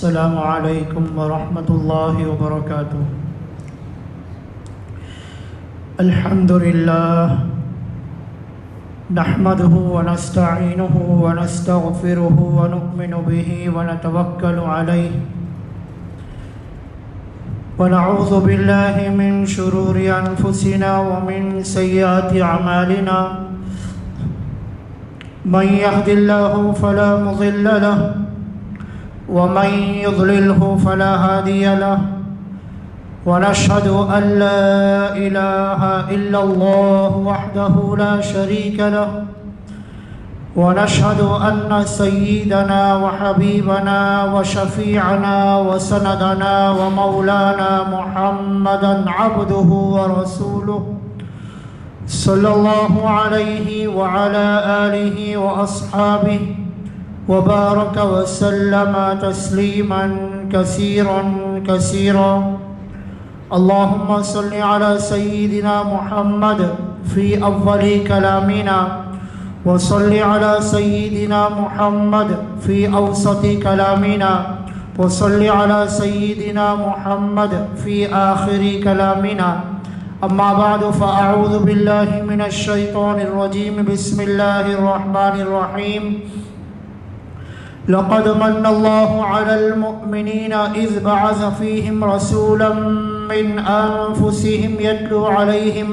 السلام علیکم ورحمۃ اللہ وبرکاتہ۔ الحمد للہ نحمده ونستعینه ونستغفره ونؤمن به ونتوکل علیہ ونعوذ باللہ من شرور انفسنا ومن سیئات اعمالنا من يهد الله فلا مضل له ومن يضلله فلا هادي له ونشهد أن لا إله إلا الله وحده لا شريك له ونشهد أن سيدنا وحبيبنا وشفيعنا وسندنا ومولانا محمدا عبده ورسوله صلى الله عليه وعلى آله وأصحابه وبارك وسلم تسليما كثيرا كثيرا۔ اللهم صل على سيدنا محمد في أول كلامنا، وصل على سيدنا محمد في أوسط كلامنا، وصل على سيدنا محمد في آخر كلامنا۔ أما بعد فأعوذ بالله من الشيطان الرجيم، بسم الله الرحمن الرحيم۔ لقد من الله على المؤمنين إذ بعث فيهم رسولا من أنفسهم يتلو عليهم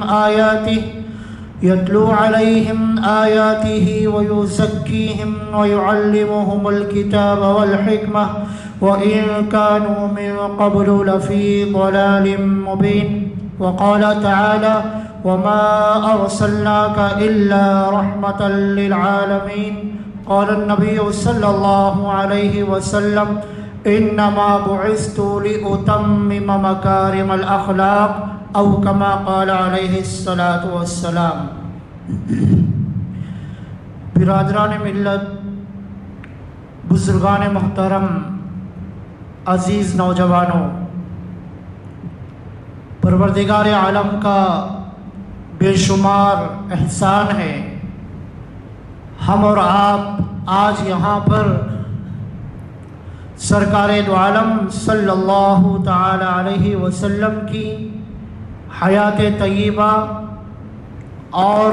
آياته ويزكيهم ويعلمهم الكتاب والحكمة وإن كانوا من قبل لفي ضلال مبين۔ وقال تعالى وما أرسلناك إلا رحمة للعالمين۔ قال النبي صلى الله عليه وسلم إنما بعثت لأتمم مكارم الأخلاق أو كما قال عليه الصلاة والسلام۔ برادران ملت، بزرگان محترم، عزیز نوجوانوں، پروردگار عالم کا بے شمار احسان ہے، ہم اور آپ آج یہاں پر سرکار دو عالم صلی اللہ تعالی علیہ وسلم کی حیات طیبہ اور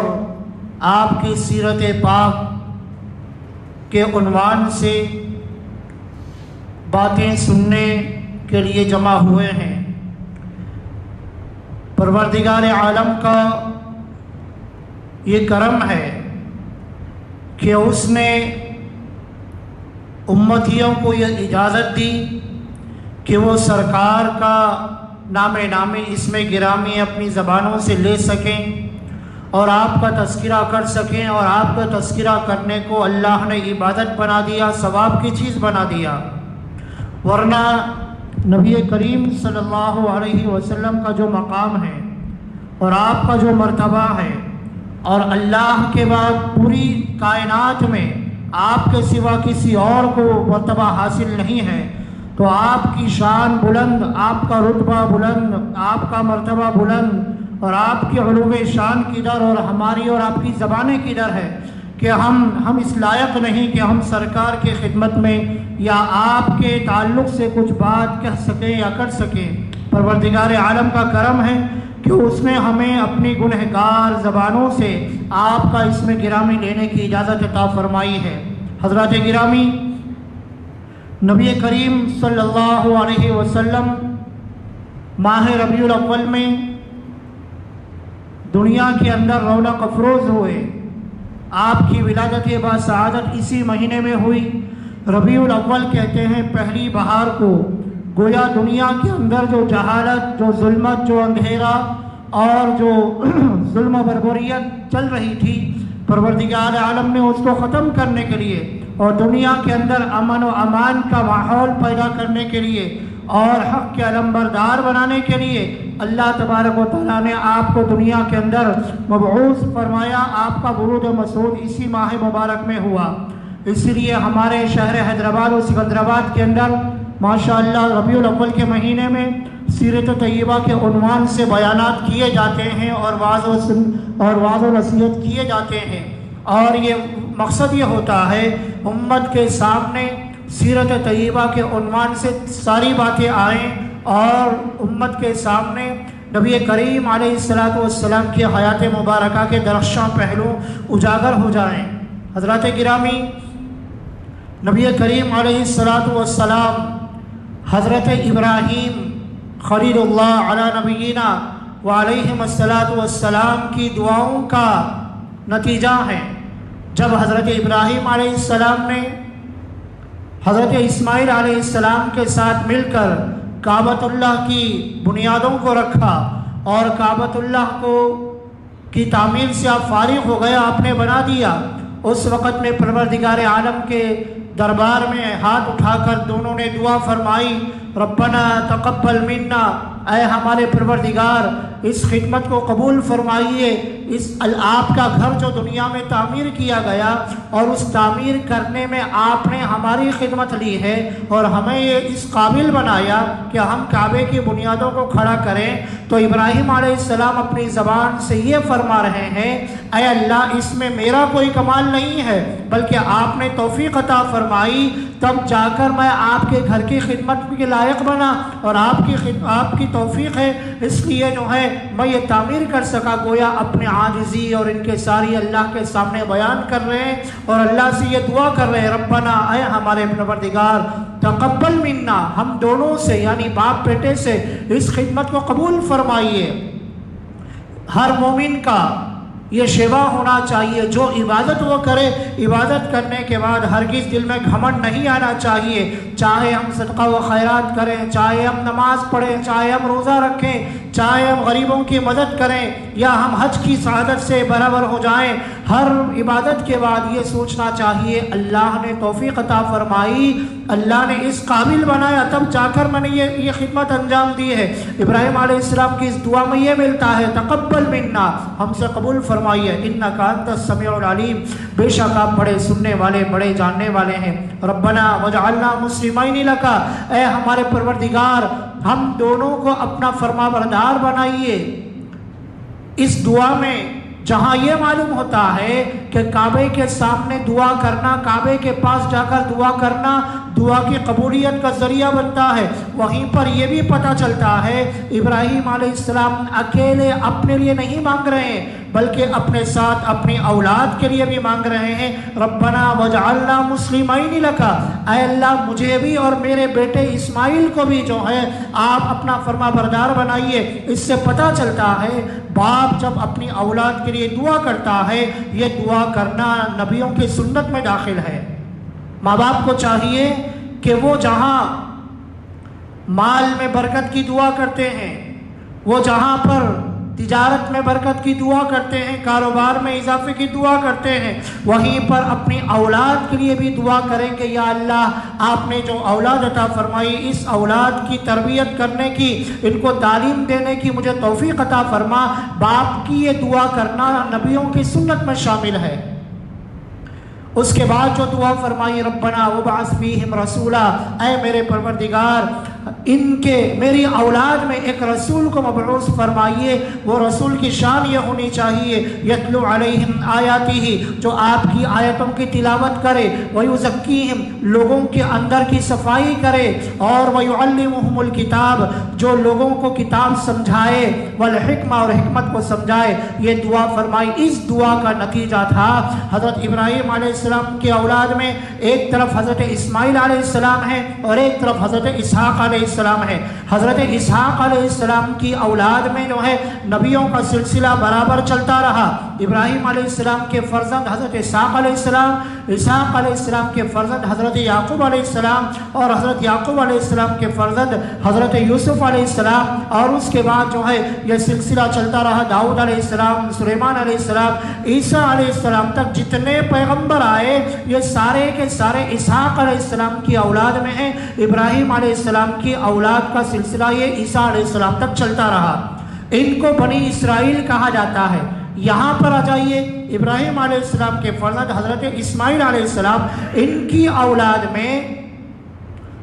آپ کی سیرت پاک کے عنوان سے باتیں سننے کے لیے جمع ہوئے ہیں۔ پروردگار عالم کا یہ کرم ہے کہ اس نے امتیوں کو یہ اجازت دی کہ وہ سرکار کا نام نامی اسم گرامی اپنی زبانوں سے لے سکیں اور آپ کا تذکرہ کر سکیں، اور آپ کا تذکرہ کرنے کو اللہ نے عبادت بنا دیا، ثواب کی چیز بنا دیا۔ ورنہ نبی کریم صلی اللہ علیہ وسلم کا جو مقام ہے اور آپ کا جو مرتبہ ہے، اور اللہ کے بعد پوری کائنات میں آپ کے سوا کسی اور کو مرتبہ حاصل نہیں ہے، تو آپ کی شان بلند، آپ کا رتبہ بلند، آپ کا مرتبہ بلند، اور آپ کی علو شان کی در اور ہماری اور آپ کی زبانیں کی در ہے کہ ہم اس لائق نہیں کہ ہم سرکار کی خدمت میں یا آپ کے تعلق سے کچھ بات کہہ سکیں یا کر سکیں۔ پروردگار عالم کا کرم ہے کہ اس نے ہمیں اپنی گنہگار زبانوں سے آپ کا اسم گرامی لینے کی اجازت عطا فرمائی ہے۔ حضرات گرامی، نبی کریم صلی اللہ علیہ وسلم ماہ ربیع الاول میں دنیا کے اندر رونق افروز ہوئے۔ آپ کی ولادت باسعادت اسی مہینے میں ہوئی۔ ربیع الاول کہتے ہیں پہلی بہار کو، گویا دنیا کے اندر جو جہالت، جو ظلمت، جو اندھیرا اور جو ظلم و بربریت چل رہی تھی، پروردگار عالم نے اس کو ختم کرنے کے لیے اور دنیا کے اندر امن و امان کا ماحول پیدا کرنے کے لیے اور حق کے علمبردار بنانے کے لیے اللہ تبارک و تعالیٰ نے آپ کو دنیا کے اندر مبعوث فرمایا۔ آپ کا ورود مسعود اسی ماہ مبارک میں ہوا۔ اسی لیے ہمارے شہر حیدرآباد اور سکندرآباد کے اندر ماشاءاللہ ربیع الاول کے مہینے میں سیرت طیبہ کے عنوان سے بیانات کیے جاتے ہیں اور وعظ و نصیحت کیے جاتے ہیں، اور یہ مقصد یہ ہوتا ہے امت کے سامنے سیرت طیبہ کے عنوان سے ساری باتیں آئیں اور امت کے سامنے نبی کریم علیہ السلام کی حیات مبارکہ کے درخشاں پہلو اجاگر ہو جائیں۔ حضرات گرامی، نبی کریم علیہ السلام حضرت ابراہیم خلیل اللہ علی نبینا وعلیہم السلام کی دعاؤں کا نتیجہ ہیں۔ جب حضرت ابراہیم علیہ السلام نے حضرت اسماعیل علیہ السلام کے ساتھ مل کر کعبۃ اللہ کی بنیادوں کو رکھا اور کعبۃ اللہ کی تعمیر سے آپ فارغ ہو گئے، آپ نے بنا دیا، اس وقت میں پروردگار عالم کے دربار میں ہاتھ اٹھا کر دونوں نے دعا فرمائی، ربنا تقبل منا، اے ہمارے پروردگار اس خدمت کو قبول فرمائیے، اس آپ کا گھر جو دنیا میں تعمیر کیا گیا اور اس تعمیر کرنے میں آپ نے ہماری خدمت لی ہے اور ہمیں یہ اس قابل بنایا کہ ہم کعبے کی بنیادوں کو کھڑا کریں۔ تو ابراہیم علیہ السلام اپنی زبان سے یہ فرما رہے ہیں، اے اللہ اس میں میرا کوئی کمال نہیں ہے بلکہ آپ نے توفیق عطا فرمائی، تب جا کر میں آپ کے گھر کی خدمت کے لائق بنا اور آپ کی توفیق ہے، اس لیے جو ہے میں یہ تعمیر کر سکا۔ گویا اپنے عاجزی اور ان کے ساری اللہ کے سامنے بیان کر رہے ہیں اور اللہ سے یہ دعا کر رہے ہیں، ربنا، اے ہمارے پروردگار، تقبل منا، ہم دونوں سے یعنی باپ بیٹے سے اس خدمت کو قبول فرمائیے۔ ہر مومن کا یہ شیوا ہونا چاہیے، جو عبادت وہ کرے، عبادت کرنے کے بعد ہرگز دل میں گھمنڈ نہیں آنا چاہیے، چاہے ہم صدقہ و خیرات کریں، چاہے ہم نماز پڑھیں، چاہے ہم روزہ رکھیں، چاہے ہم غریبوں کی مدد کریں یا ہم حج کی سعادت سے برابر ہو جائیں، ہر عبادت کے بعد یہ سوچنا چاہیے اللہ نے توفیق عطا فرمائی، اللہ نے اس قابل بنایا، تب جا کر میں نے یہ خدمت انجام دی ہے۔ ابراہیم علیہ السلام کی اس دعا میں یہ ملتا ہے، تقبل منا، ہم سے قبول فرمائیے، انک انت السمیع العلیم، بے شک آپ بڑے سننے والے، بڑے جاننے والے ہیں۔ ربنا وجعلنا مسلمین لک، اے ہمارے پروردگار ہم دونوں کو اپنا فرما بردار بنائیے۔ اس دعا میں جہاں یہ معلوم ہوتا ہے کہ کعبے کے سامنے دعا کرنا، کعبے کے پاس جا کر دعا کرنا دعا کی قبولیت کا ذریعہ بنتا ہے، وہیں پر یہ بھی پتہ چلتا ہے ابراہیم علیہ السلام اکیلے اپنے لیے نہیں مانگ رہے ہیں بلکہ اپنے ساتھ اپنی اولاد کے لیے بھی مانگ رہے ہیں، ربنا وجعلنا مسلمین لک، اے اللہ مجھے بھی اور میرے بیٹے اسماعیل کو بھی جو ہے آپ اپنا فرما بردار بنائیے۔ اس سے پتہ چلتا ہے باپ جب اپنی اولاد کے لیے دعا کرتا ہے، یہ دعا کرنا نبیوں کی سنت میں داخل ہے۔ ماں باپ کو چاہیے کہ وہ جہاں مال میں برکت کی دعا کرتے ہیں، وہ جہاں پر تجارت میں برکت کی دعا کرتے ہیں، کاروبار میں اضافے کی دعا کرتے ہیں، وہیں پر اپنی اولاد کے لیے بھی دعا کریں کہ یا اللہ آپ نے جو اولاد عطا فرمائی، اس اولاد کی تربیت کرنے کی، ان کو تعلیم دینے کی مجھے توفیق عطا فرما۔ باپ کی یہ دعا کرنا نبیوں کی سنت میں شامل ہے۔ اس کے بعد جو دعا فرمائی، ربنا وابعث فیہم رسولا، اے میرے پروردگار میری اولاد میں ایک رسول کو مبعوث فرمائیے، وہ رسول کی شان یہ ہونی چاہیے، یتلو علیہم آیاتہ، جو آپ کی آیتوں کی تلاوت کرے، ویزکیہم، لوگوں کے اندر کی صفائی کرے، اور ویعلمہم الکتاب، جو لوگوں کو کتاب سمجھائے، والحکمہ، اور حکمت کو سمجھائے، یہ دعا فرمائی۔ اس دعا کا نتیجہ تھا حضرت ابراہیم علیہ السلام کی اولاد میں ایک طرف حضرت اسماعیل علیہ السلام ہے اور ایک طرف حضرت اسحاق علیہ السلام ہے۔ حضرت اسحاق علیہ السلام کی اولاد میں جو ہے نبیوں کا سلسلہ برابر چلتا رہا۔ ابراہیم علیہ السلام کے فرزند حضرت اسحاق علیہ السلام، اسحاق علیہ السلام کے فرزند حضرت یعقوب علیہ السلام، اور حضرت یعقوب علیہ السلام کے فرزند حضرت یوسف علیہ السلام، اور اس کے بعد جو ہے یہ سلسلہ چلتا رہا داؤد علیہ السلام، سلیمان علیہ السلام، عیسیٰ علیہ السلام تک جتنے پیغمبر آئے یہ سارے کے سارے اسحاق علیہ السلام کی اولاد میں ہیں۔ ابراہیم علیہ السلام کی اولاد کا سلسلہ یہ عیسیٰ علیہ السلام تک چلتا رہا۔ ان کو بنی اسرائیل کہا جاتا ہے۔ یہاں پر آ جائیے، ابراہیم علیہ السلام کے فرزند حضرت اسماعیل علیہ السلام، ان کی اولاد میں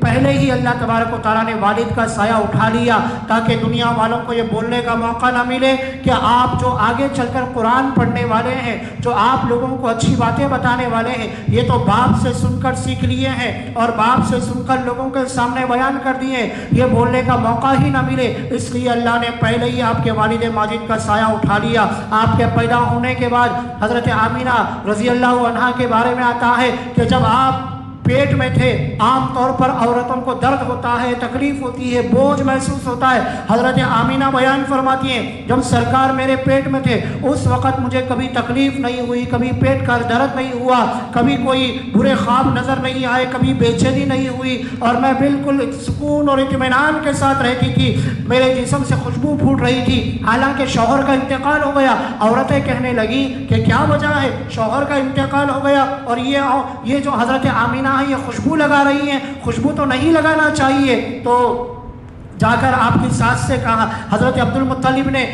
پہلے ہی اللہ تبارک و تعالیٰ نے والد کا سایہ اٹھا لیا تاکہ دنیا والوں کو یہ بولنے کا موقع نہ ملے کہ آپ جو آگے چل کر قرآن پڑھنے والے ہیں، جو آپ لوگوں کو اچھی باتیں بتانے والے ہیں، یہ تو باپ سے سن کر سیکھ لیے ہیں اور باپ سے سن کر لوگوں کے سامنے بیان کر دیے، یہ بولنے کا موقع ہی نہ ملے، اس لیے اللہ نے پہلے ہی آپ کے والد ماجد کا سایہ اٹھا لیا۔ آپ کے پیدا ہونے کے بعد حضرت آمینہ رضی اللہ عنہا کے بارے میں آتا ہے کہ جب آپ پیٹ میں تھے، عام طور پر عورتوں کو درد ہوتا ہے، تکلیف ہوتی ہے، بوجھ محسوس ہوتا ہے۔ حضرت آمینہ بیان فرماتی ہیں جب سرکار میرے پیٹ میں تھے اس وقت مجھے کبھی تکلیف نہیں ہوئی، کبھی پیٹ کا درد نہیں ہوا، کبھی کوئی برے خواب نظر نہیں آئے، کبھی بے چینی نہیں ہوئی، اور میں بالکل سکون اور اطمینان کے ساتھ رہتی تھی، میرے جسم سے خوشبو پھوٹ رہی تھی۔ حالانکہ شوہر کا انتقال ہو گیا، عورتیں کہنے لگیں کہ کیا وجہ ہے، شوہر کا انتقال ہو گیا اور یہ جو حضرت آمینہ یہ خوشبو لگا رہی ہیں، خوشبو تو نہیں لگانا چاہیے۔ تو جا کر آپ کی ساس سے کہا، حضرت عبد المطلب نے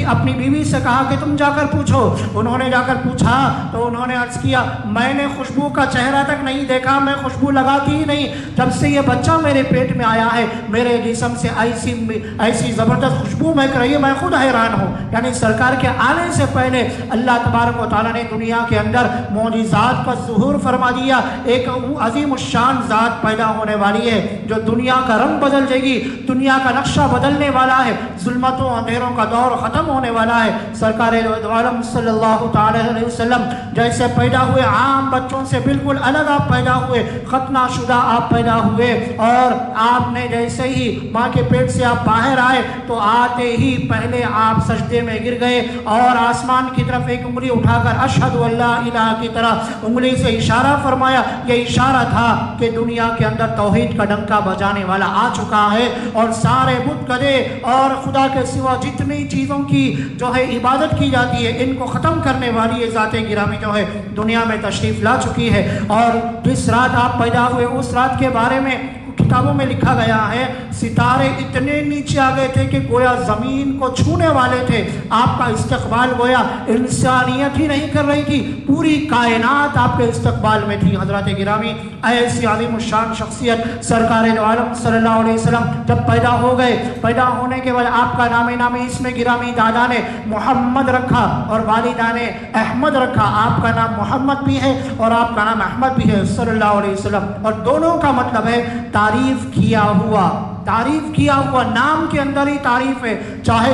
اپنی بیوی سے کہا کہ تم جا کر پوچھو۔ انہوں نے جا کر پوچھا تو انہوں نے عرض کیا میں نے خوشبو کا چہرہ تک نہیں دیکھا، میں خوشبو لگاتی ہی نہیں، جب سے یہ بچہ میرے پیٹ میں آیا ہے میرے جسم سے ایسی زبردست خوشبو مہک رہی ہے، میں خود حیران ہوں۔ یعنی سرکار کے آنے سے پہلے اللہ تبارک و تعالیٰ نے دنیا کے اندر معجزات کا ظہور فرما دیا، ایک عظیم الشان ذات پیدا ہونے والی ہے جو دنیا کا رنگ بدل دے گی، دنیا کا نقشہ بدلنے والا ہے، ظلمتوں اندھیروں کا دور ختم ہونے والا ہے۔ سرکار عالم صلی اللہ تعالی علیہ وسلم جیسے پیدا ہوئے عام بچوں سے بالکل الگ آپ پیدا ہوئے، ختنہ شدہ آپ پیدا ہوئے، اور آپ نے جیسے ہی ماں کے پیٹ سے آپ باہر آئے تو آتے ہی پہلے آپ سجدے میں گر گئے اور آسمان کی طرف ایک انگلی اٹھا کر اشہد ان لا الہ کی طرح انگلی سے اشارہ فرمایا۔ یہ اشارہ تھا کہ دنیا کے اندر توحید کا ڈنکا بجانے والا آ چکا ہے، اور سارے بت گدے اور خدا کے سوا جتنی چیزوں کی جو ہے عبادت کی جاتی ہے ان کو ختم کرنے والی یہ ذات گرامی جو ہے دنیا میں تشریف لا چکی ہے۔ اور جس رات آپ پیدا ہوئے اس رات کے بارے میں کتابوں میں لکھا گیا ہے ستارے اتنے نیچے آ گئے تھے کہ گویا زمین کو چھونے والے تھے، آپ کا استقبال گویا انسانیت ہی نہیں کر رہی تھی، پوری کائنات آپ کے استقبال میں تھی۔ حضرات گرامی، ایسی عظیم الشان شخصیت سرکار دو عالم صلی اللہ علیہ وسلم جب پیدا ہو گئے، پیدا ہونے کے بعد آپ کا نام اسم گرامی دادا نے محمد رکھا اور والدہ نے احمد رکھا۔ آپ کا نام محمد بھی ہے اور آپ کا نام احمد بھی ہے صلی اللہ علیہ وسلم، اور دونوں کا مطلب ہے تعریف کیا ہوا۔ تعریف کیا ہوا نام کے اندر ہی تعریف ہے، چاہے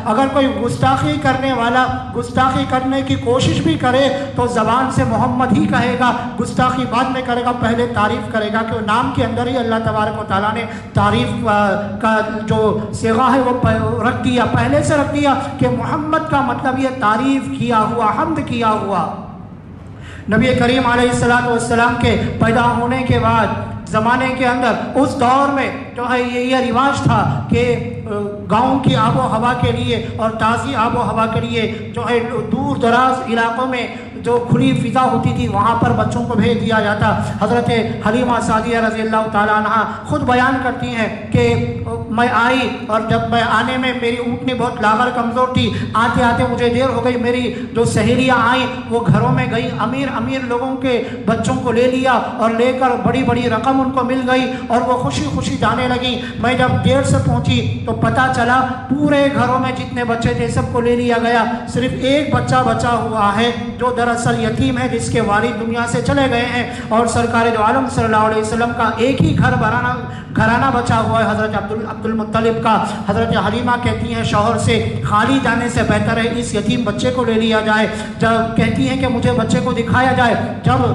اگر کوئی گستاخی کرنے والا گستاخی کرنے کی کوشش بھی کرے تو زبان سے محمد ہی کہے گا، گستاخی بعد میں کرے گا، پہلے تعریف کرے گا، کہ نام کے اندر ہی اللہ تبارک و تعالیٰ نے تعریف کا جو صیغہ ہے وہ رکھ دیا، پہلے سے رکھ دیا کہ محمد کا مطلب یہ تعریف کیا ہوا، حمد کیا ہوا۔ نبی کریم علیہ السلام کے پیدا ہونے کے بعد زمانے کے اندر اس دور میں جو ہے یہ رواج تھا کہ گاؤں کی آب و ہوا کے لیے اور تازی آب و ہوا کے لیے جو ہے دور دراز علاقوں میں جو کھلی فضا ہوتی تھی وہاں پر بچوں کو بھیج دیا جاتا۔ حضرت حلیمہ سعدیہ رضی اللہ تعالیٰ عنہ خود بیان کرتی ہیں کہ میں آئی اور جب میں آنے میں میری اونٹنی بہت لاغر کمزور تھی، آتے آتے مجھے دیر ہو گئی، میری جو سہیلیاں آئیں وہ گھروں میں گئی، امیر لوگوں کے بچوں کو لے لیا اور لے کر بڑی بڑی رقم ان کو مل گئی اور وہ خوشی خوشی جانے لگی۔ میں جب دیر سے پہنچی تو پتہ چلا پورے گھروں میں جتنے بچے تھے سب کو لے لیا گیا، صرف ایک بچہ بچا ہوا ہے جو دراصل یتیم ہے، جس کے والد دنیا سے چلے گئے ہیں، اور سرکار دو عالم صلی اللہ علیہ وسلم کا ایک ہی گھرانہ بچا ہوا ہے حضرت عبد المطلب کا۔ حضرت حلیمہ کہتی ہیں شوہر سے خالی جانے سے بہتر ہے اس یتیم بچے کو لے لیا جائے، جب کہتی ہیں کہ مجھے بچے کو دکھایا جائے۔ جب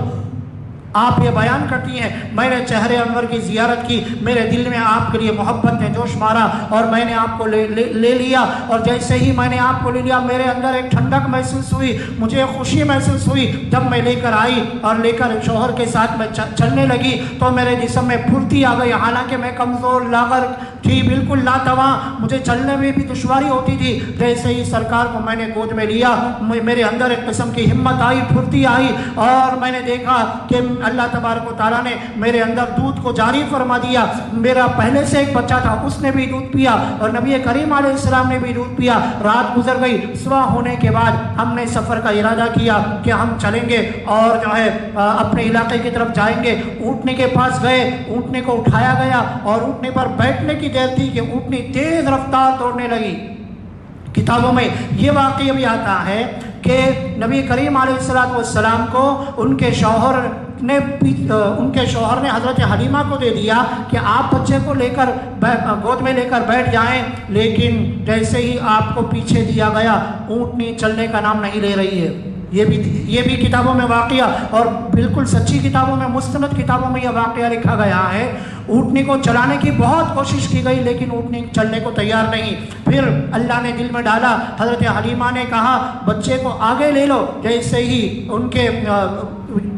آپ یہ بیان کرتی ہیں میں نے چہرے انور کی زیارت کی، میرے دل میں آپ کے لیے محبت نے جوش مارا اور میں نے آپ کو لے لیا، اور جیسے ہی میں نے آپ کو لے لیا میرے اندر ایک ٹھنڈک محسوس ہوئی، مجھے خوشی محسوس ہوئی۔ جب میں لے کر آئی اور لے کر شوہر کے ساتھ میں چلنے لگی تو میرے جسم میں پھرتی آ گئی، حالانکہ میں کمزور لاغر تھی بالکل ناتواں، مجھے چلنے میں بھی دشواری ہوتی تھی۔ جیسے ہی سرکار کو میں نے گود میں لیا میرے اندر ایک قسم کی ہمت آئی، پھرتی آئی، اور میں نے دیکھا کہ اللہ تبارک و تعالیٰ نے میرے اندر دودھ کو جاری فرما دیا۔ میرا پہلے سے ایک بچہ تھا، اس نے بھی دودھ پیا اور نبی کریم علیہ السلام نے بھی دودھ پیا۔ رات گزر گئی، صبح ہونے کے بعد ہم نے سفر کا ارادہ کیا کہ ہم چلیں گے اور جو ہے اپنے علاقے کی طرف جائیں گے۔ اونٹنے کے پاس گئے، اونٹنے کو اٹھایا گیا اور اونٹنے پر بیٹھنے کی دیر تھی کہ اونٹنی تیز رفتار دوڑنے لگی۔ کتابوں میں یہ واقعہ بھی آتا ہے کہ نبی کریم علیہ السلام کو ان کے شوہر نے حضرت حلیمہ کو دے دیا کہ آپ بچے کو لے کر گود میں لے کر بیٹھ جائیں، لیکن جیسے ہی آپ کو پیچھے دیا گیا اونٹنی چلنے کا نام نہیں لے رہی ہے۔ یہ بھی کتابوں میں واقعہ، اور بالکل سچی کتابوں میں، مستند کتابوں میں یہ واقعہ لکھا گیا ہے۔ اونٹنی کو چلانے کی بہت کوشش کی گئی لیکن اونٹنی چلنے کو تیار نہیں۔ پھر اللہ نے دل میں ڈالا، حضرت حلیمہ نے کہا بچے کو آگے لے لو۔ جیسے ہی ان کے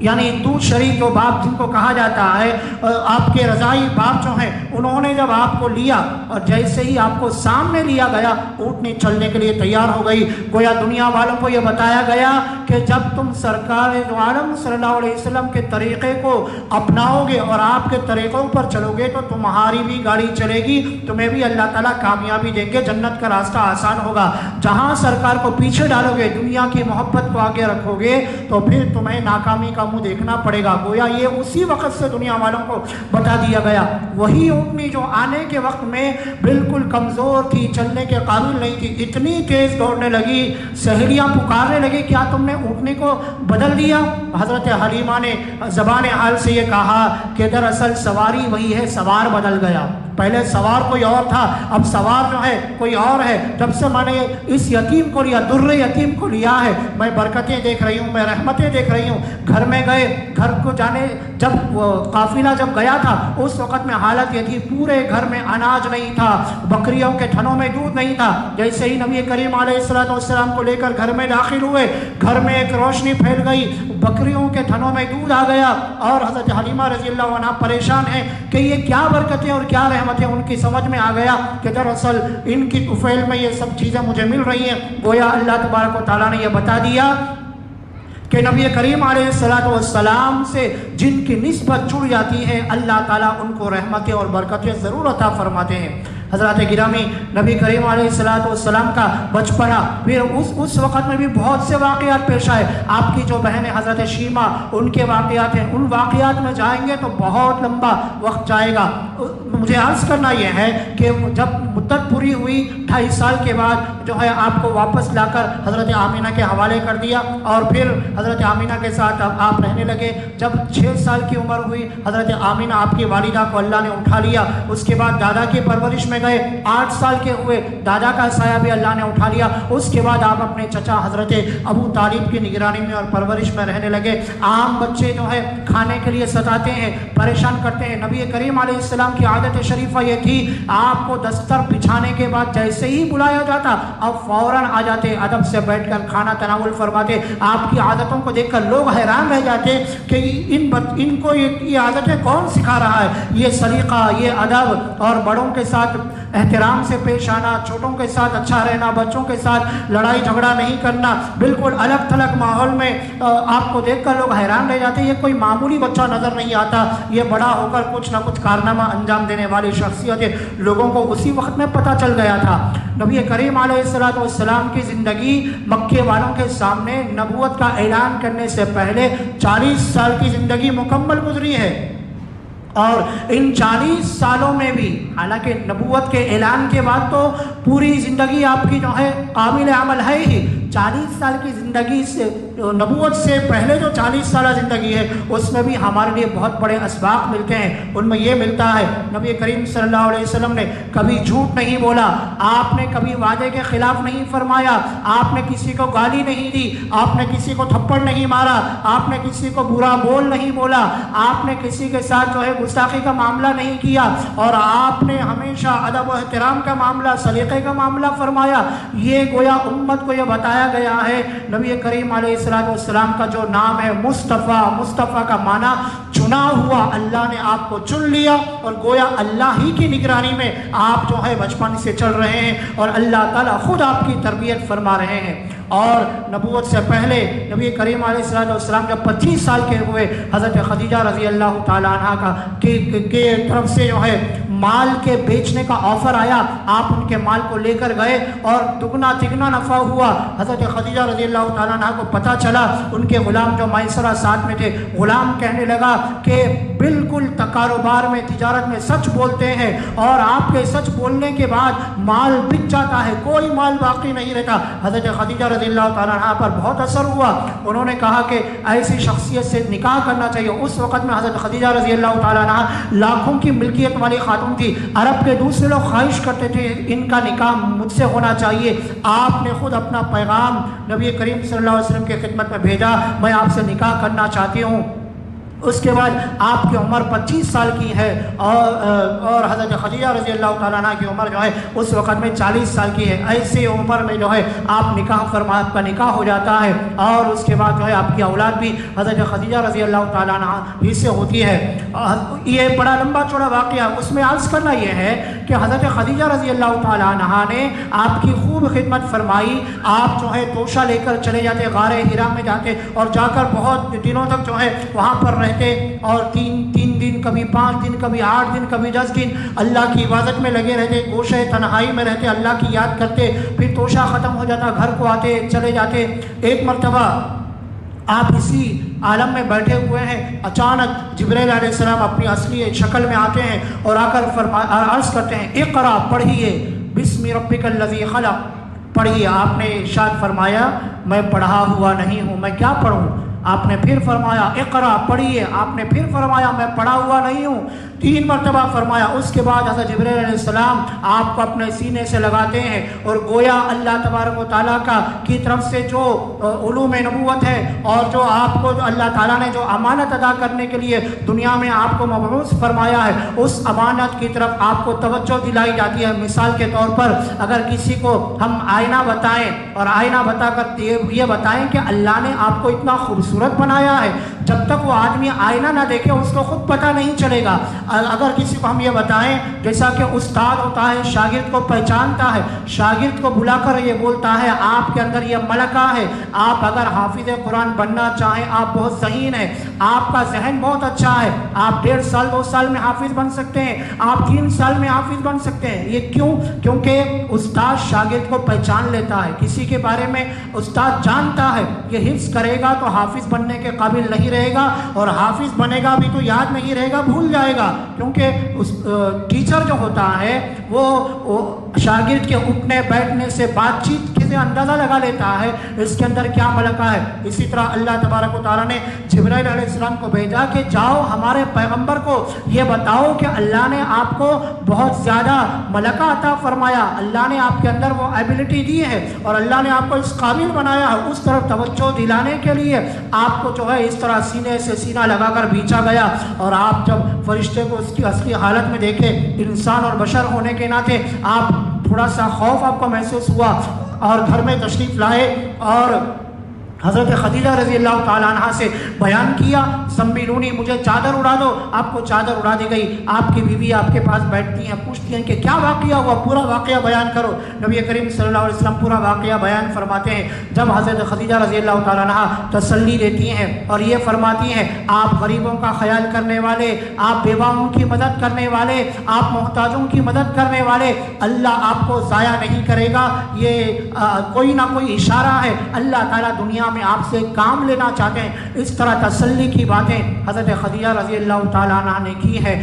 یعنی دودھ شریک جو باپ جن کو کہا جاتا ہے، آپ کے رضائی باپ جو ہیں، انہوں نے جب آپ کو لیا اور جیسے ہی آپ کو سامنے لیا گیا اونٹنی چلنے کے لیے تیار ہو گئی۔ گویا دنیا والوں کو یہ بتایا گیا کہ جب تم سرکار دو عالم صلی اللہ علیہ وسلم کے طریقے کو اپناؤ گے اور آپ کے طریقوں پر چلو گے تو تمہاری بھی گاڑی چلے گی، تمہیں بھی اللہ تعالیٰ کامیابی دیں گے، جنت کا راستہ آسان ہوگا۔ جہاں سرکار کو پیچھے ڈالو گے، دنیا کی محبت کو آگے رکھو گے تو پھر تمہیں ناکامی کا منہ دیکھنا پڑے گا۔ گویا یہ اسی وقت سے دنیا والوں کو بتا دیا گیا۔ وہی اونٹنی جو آنے کے وقت میں بالکل کمزور تھی، چلنے کے قابل نہیں تھی، اتنی تیز دوڑنے لگی، سہیلیاں پکارنے لگی کیا تم نے اونٹنی کو بدل دیا؟ حضرت حلیمہ نے زبان حال سے یہ کہا کہ دراصل سواری وہی ہے، سوار بدل گیا۔ پہلے سوار کوئی اور تھا، اب سوار جو ہے کوئی اور ہے۔ جب سے میں نے اس یتیم کو لیا، در یتیم کو لیا ہے، میں برکتیں دیکھ رہی ہوں، میں رحمتیں دیکھ رہی ہوں۔ گھر میں گئے، گھر کو جانے جب قافلہ جب گیا تھا اس وقت میں حالت یہ تھی، پورے گھر میں اناج نہیں تھا، بکریوں کے تھنوں میں دودھ نہیں تھا۔ جیسے ہی نبی کریم علیہ السلام کو لے کر گھر میں داخل ہوئے، گھر میں ایک روشنی پھیل گئی، بکریوں کے تھنوں میں دودھ آ گیا، اور حضرت حلیمہ رضی اللہ عنہ پریشان ہیں کہ یہ کیا برکتیں اور کیا رحمتیں۔ ان کی سمجھ میں آ گیا کہ دراصل ان کی طفیل میں یہ سب چیزیں مجھے مل رہی ہیں۔ گویا اللہ تبارک و تعالیٰ نے یہ بتا دیا کہ نبی کریم علیہ السلام سے جن کی نسبت جڑ جاتی ہے اللہ تعالیٰ ان کو رحمتیں اور برکتیں ضرور عطا فرماتے ہیں۔ حضرات گرامی، نبی کریم علیہ السلام کا بچپنا، پھر اس وقت میں بھی بہت سے واقعات پیش آئے۔ آپ کی جو بہن ہے حضرت شیمہ، ان کے واقعات ہیں، ان واقعات میں جائیں گے تو بہت لمبا وقت جائے گا۔ مجھے عرض کرنا یہ ہے کہ جب مدت پوری ہوئی 2.5 سال کے بعد جو ہے آپ کو واپس لا کر حضرت آمینہ کے حوالے کر دیا، اور پھر حضرت آمینہ کے ساتھ آپ رہنے لگے۔ جب 6 سال کی عمر ہوئی، حضرت آمینہ آپ کی والدہ کو اللہ نے اٹھا لیا۔ اس کے بعد دادا کی پرورش میں گئے، 8 سال کے ہوئے، دادا کا سایہ بھی اللہ نے اٹھا لیا۔ اس کے بعد آپ اپنے چچا حضرت ابو طالب کی نگرانی میں اور پرورش میں رہنے لگے۔ عام بچے جو ہے کھانے کے لیے ستاتے ہیں، پریشان کرتے ہیں، نبی کریم علیہ السلام کی عادت شریفہ یہ تھی، آپ کو دستر بچھانے کے بعد جیسے ہی بلایا جاتا اب فوراً آ جاتے، ادب سے بیٹھ کر کھانا تناول فرماتے۔ آپ کی عادتوں کو دیکھ کر لوگ حیران رہ جاتے کہ ان کو یہ عادتیں کون سکھا رہا ہے، یہ سلیقہ، یہ ادب، اور بڑوں کے ساتھ احترام سے پیش آنا، چھوٹوں کے ساتھ اچھا رہنا، بچوں کے ساتھ لڑائی جھگڑا نہیں کرنا، بالکل الگ تھلگ ماحول میں آپ کو دیکھ کر لوگ حیران رہ جاتے، یہ کوئی معمولی بچہ نظر نہیں آتا، یہ بڑا ہو کر کچھ نہ کچھ کارنامہ انجام دینے والی شخصیت ہے۔ لوگوں کو اسی وقت میں پتہ چل گیا تھا۔ نبی کریم علیہ السلام کی زندگی مکے والوں کے سامنے نبوت کا اعلان کرنے سے پہلے 40 سال کی زندگی مکمل گزری ہے، اور ان 40 سالوں میں بھی حالانکہ نبوت کے اعلان کے بعد تو پوری زندگی آپ کی جو ہے قابل عمل ہے ہی، 40 سال کی زندگی سے نبوت سے پہلے جو 40 سالہ زندگی ہے اس میں بھی ہمارے لیے بہت بڑے اسباق ملتے ہیں۔ ان میں یہ ملتا ہے نبی کریم صلی اللہ علیہ وسلم نے کبھی جھوٹ نہیں بولا، آپ نے کبھی وعدے کے خلاف نہیں فرمایا، آپ نے کسی کو گالی نہیں دی، آپ نے کسی کو تھپڑ نہیں مارا، آپ نے کسی کو برا بول نہیں بولا، آپ نے کسی کے ساتھ جو ہے گستاخی کا معاملہ نہیں کیا، اور آپ نے ہمیشہ ادب و احترام کا معاملہ، سلیقے کا معاملہ فرمایا۔ یہ گویا امت کو یہ بتایا بتایا گیا ہے نبی کریم علیہ السلام کا جو نام ہے مصطفیٰ، مصطفیٰ کا معنی چنا ہوا، اللہ نے آپ کو چن لیا اور گویا اللہ ہی کی نگرانی میں آپ جو ہے بچپن سے چل رہے ہیں اور اللہ تعالیٰ خود آپ کی تربیت فرما رہے ہیں۔ اور نبوت سے پہلے نبی کریم علیہ السلام جب 25 سال کے ہوئے، حضرت خدیجہ رضی اللہ تعالیٰ عنہ کا کی طرف سے جو ہے مال کے بیچنے کا آفر آیا، آپ ان کے مال کو لے کر گئے اور دگنا تگنا نفع ہوا۔ حضرت خدیجہ رضی اللہ تعالیٰ عنہ کو پتہ چلا، ان کے غلام جو میسرہ ساتھ میں تھے، غلام کہنے لگا کہ بالکل کاروبار میں، تجارت میں سچ بولتے ہیں اور آپ کے سچ بولنے کے بعد مال بک جاتا ہے، کوئی مال باقی نہیں رہتا۔ حضرت خدیجہ رضی اللہ تعالیٰ عنہ پر بہت اثر ہوا، انہوں نے کہا کہ ایسی شخصیت سے نکاح کرنا چاہیے۔ اس وقت میں حضرت خدیجہ رضی اللہ تعالیٰ عنہ لاکھوں کی ملکیت والی خاتون تھی، عرب کے دوسرے لوگ خواہش کرتے تھے ان کا نکاح مجھ سے ہونا چاہیے۔ آپ نے خود اپنا پیغام نبی کریم صلی اللہ علیہ وسلم کی خدمت میں بھیجا، میں آپ سے نکاح کرنا چاہتی ہوں۔ اس کے بعد آپ کی عمر 25 سال کی ہے اور حضرت خدیجہ رضی اللہ تعالیٰ عنہ کی عمر جو ہے اس وقت میں 40 سال کی ہے۔ ایسی عمر میں جو ہے آپ آپ کا نکاح ہو جاتا ہے اور اس کے بعد جو ہے آپ کی اولاد بھی حضرت خدیجہ رضی اللہ تعالیٰ عنہ ہی سے ہوتی ہے۔ یہ بڑا لمبا چوڑا واقعہ، اس میں عرض کرنا یہ ہے کہ حضرت خدیجہ رضی اللہ تعالیٰ عنہ نے آپ کی خوب خدمت فرمائی۔ آپ جو ہے توشہ لے کر چلے جاتے، غار حرا میں جاتے اور جا کر بہت دنوں تک جو ہے وہاں پر رہتے اور تین دن، کبھی 5 دن، کبھی 8 دن، کبھی 10 دن اللہ کی عبادت میں لگے رہتے، گوشے تنہائی میں رہتے، اللہ کی یاد کرتے۔ پھر توشہ ختم ہو جاتا، گھر کو آتے، چلے جاتے۔ ایک مرتبہ آپ اسی عالم میں بیٹھے ہوئے ہیں، اچانک جبرائیل علیہ السلام اپنی اصلی شکل میں آتے ہیں اور آ کر عرض کرتے ہیں اقرا، پڑھیے، بسم ربک الذی خلق، پڑھیے۔ آپ نے ارشاد فرمایا میں پڑھا ہوا نہیں ہوں، میں کیا پڑھوں؟ آپ نے پھر فرمایا اقرا، پڑھیے۔ آپ نے پھر فرمایا میں پڑھا ہوا نہیں ہوں، 3 مرتبہ فرمایا۔ اس کے بعد حضرت جبرائیل علیہ السلام آپ کو اپنے سینے سے لگاتے ہیں اور گویا اللہ تبارک و تعالیٰ کی طرف سے جو علوم نبوت ہے اور جو آپ کو اللہ تعالیٰ نے جو امانت ادا کرنے کے لیے دنیا میں آپ کو مبعوث فرمایا ہے، اس امانت کی طرف آپ کو توجہ دلائی جاتی ہے۔ مثال کے طور پر اگر کسی کو ہم آئینہ بتائیں اور آئینہ بتا کر یہ بتائیں کہ اللہ نے آپ کو اتنا خوبصورت بنایا ہے، جب تک وہ آدمی آئینہ نہ دیکھے اس کو خود پتہ نہیں چلے گا۔ اگر کسی کو ہم یہ بتائیں جیسا کہ استاد ہوتا ہے شاگرد کو پہچانتا ہے، شاگرد کو بلا کر یہ بولتا ہے آپ کے اندر یہ ملکہ ہے، آپ اگر حافظ قرآن بننا چاہیں آپ بہت ذہین ہیں، آپ کا ذہن بہت اچھا ہے، آپ 1.5 سال 2 سال میں حافظ بن سکتے ہیں، آپ 3 سال میں حافظ بن سکتے ہیں۔ یہ کیوں؟ کیونکہ استاد شاگرد کو پہچان لیتا ہے، کسی کے بارے میں استاد جانتا ہے یہ حفظ کرے گا تو حافظ بننے کے قابل نہیں رہے گا اور حافظ بنے گا بھی تو یاد نہیں رہے گا، بھول جائے گا۔ کیونکہ ٹیچر جو ہوتا ہے وہ شاگرد کے اٹھنے بیٹھنے سے بات چیت سے اندازہ لگا لیتا ہے اس کے اندر کیا ملکہ ہے۔ اسی طرح اللہ تبارک و تعالیٰ نے جبرائیل علیہ السلام کو بھیجا کہ جاؤ ہمارے پیغمبر کو یہ بتاؤ کہ اللہ نے آپ کو بہت زیادہ ملکہ عطا فرمایا، اللہ نے آپ کے اندر وہ ایبلٹی دی ہے اور اللہ نے آپ کو اس قابل بنایا ہے۔ اس طرف توجہ دلانے کے لیے آپ کو جو ہے اس طرح سینے سے سینہ لگا کر بیچا گیا اور آپ جب فرشتے کو اس کی اصلی حالت میں دیکھے، انسان اور بشر ہونے کے ناطے آپ تھوڑا سا خوف آپ کو محسوس ہوا اور گھر میں تشریف لائے اور حضرت خدیجہ رضی اللہ تعالیٰ عنہ سے بیان کیا، سمبلونی، مجھے چادر اڑا دو۔ آپ کو چادر اڑا دی گئی، آپ کی بیوی آپ کے پاس بیٹھتی ہیں، پوچھتی ہیں کہ کیا واقعہ ہوا، پورا واقعہ بیان کرو۔ نبی کریم صلی اللہ علیہ وسلم پورا واقعہ بیان فرماتے ہیں۔ جب حضرت خدیجہ رضی اللہ تعالیٰ عنہ تسلی دیتی ہیں اور یہ فرماتی ہیں آپ غریبوں کا خیال کرنے والے، آپ بیواؤں کی مدد کرنے والے، آپ محتاجوں کی مدد کرنے والے، اللہ آپ کو ضائع نہیں کرے گا، یہ کوئی نہ کوئی اشارہ ہے، اللہ تعالیٰ دنیا میں آپ سے کام لینا چاہتے ہیں۔ اس طرح تسلی کی باتیں حضرت خدیجہ رضی اللہ تعالیٰ عنہ نے کی ہے۔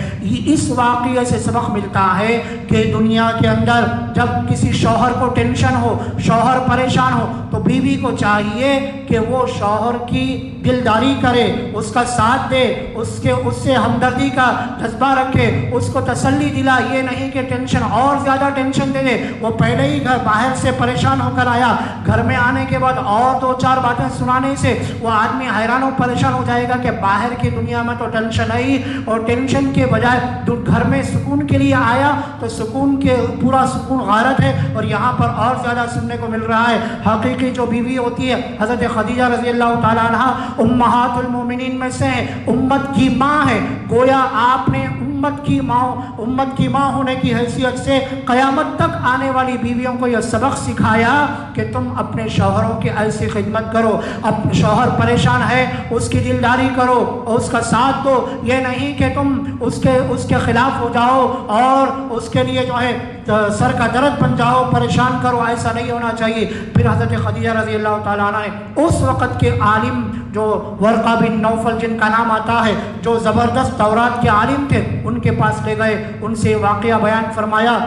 اس واقعے سے سبق ملتا ہے کہ دنیا کے اندر جب کسی شوہر کو ٹینشن ہو، شوہر پریشان ہو، تو بیوی کو چاہیے کہ وہ شوہر کی دلداری کرے، اس کا ساتھ دے، اس سے ہمدردی کا جذبہ رکھے، اس کو تسلی دلا، یہ نہیں کہ ٹینشن اور زیادہ ٹینشن دے دے۔ وہ پہلے ہی گھر باہر سے پریشان ہو کر آیا، گھر میں آنے کے بعد اور 2-4 باتیں سنانے سے وہ آدمی حیران و پریشان ہو جائے گا کہ باہر کی دنیا میں تو ٹینشن ہے ہی، اور ٹینشن کے بجائے گھر میں سکون کے لیے آیا تو سکون کے پورا سکون غارت ہے، اور یہاں پر اور زیادہ سننے کو مل رہا ہے۔ حقیقی جو بیوی ہوتی ہے حضرت خدیجہ رضی اللہ تعالیٰ عنہ امہات المومنین میں سے ہیں، امت کی ماں ہے، گویا آپ نے امت کی ماں ہونے کی حیثیت سے قیامت تک آنے والی بیویوں کو یہ سبق سکھایا کہ تم اپنے شوہروں کی ایسی خدمت کرو، اب شوہر پریشان ہے اس کی دلداری کرو اور اس کا ساتھ دو، یہ نہیں کہ تم اس کے خلاف ہو جاؤ اور اس کے لیے جو ہے سر کا درد بن جاؤ، پریشان کرو، ایسا نہیں ہونا چاہیے۔ پھر حضرت خدیجہ رضی اللہ تعالیٰ عنہ نے اس وقت کے عالم جو ورقہ بن نوفل جن کا نام آتا ہے، جو زبردست تورات کے عالم تھے، ان کے پاس لے گئے، ان سے واقعہ بیان فرمایا۔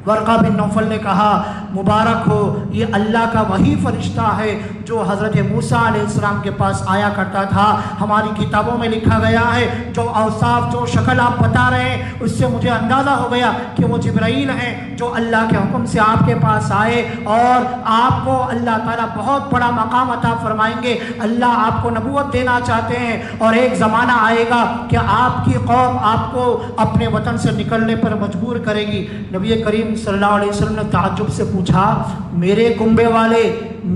ورقہ بن نوفل نے کہا مبارک ہو، یہ اللہ کا وہی فرشتہ ہے جو حضرت موسیٰ علیہ السلام کے پاس آیا کرتا تھا، ہماری کتابوں میں لکھا گیا ہے، جو اوصاف جو شکل آپ بتا رہے ہیں اس سے مجھے اندازہ ہو گیا کہ وہ جبرائیل ہیں جو اللہ کے حکم سے آپ کے پاس آئے، اور آپ کو اللہ تعالیٰ بہت بڑا مقام عطا فرمائیں گے، اللہ آپ کو نبوت دینا چاہتے ہیں، اور ایک زمانہ آئے گا کہ آپ کی قوم آپ کو اپنے وطن سے نکلنے پر مجبور کرے گی۔ نبی کریم صلی اللہ علیہ وسلم نے تعجب سے پوچھا، میرے کنبے والے،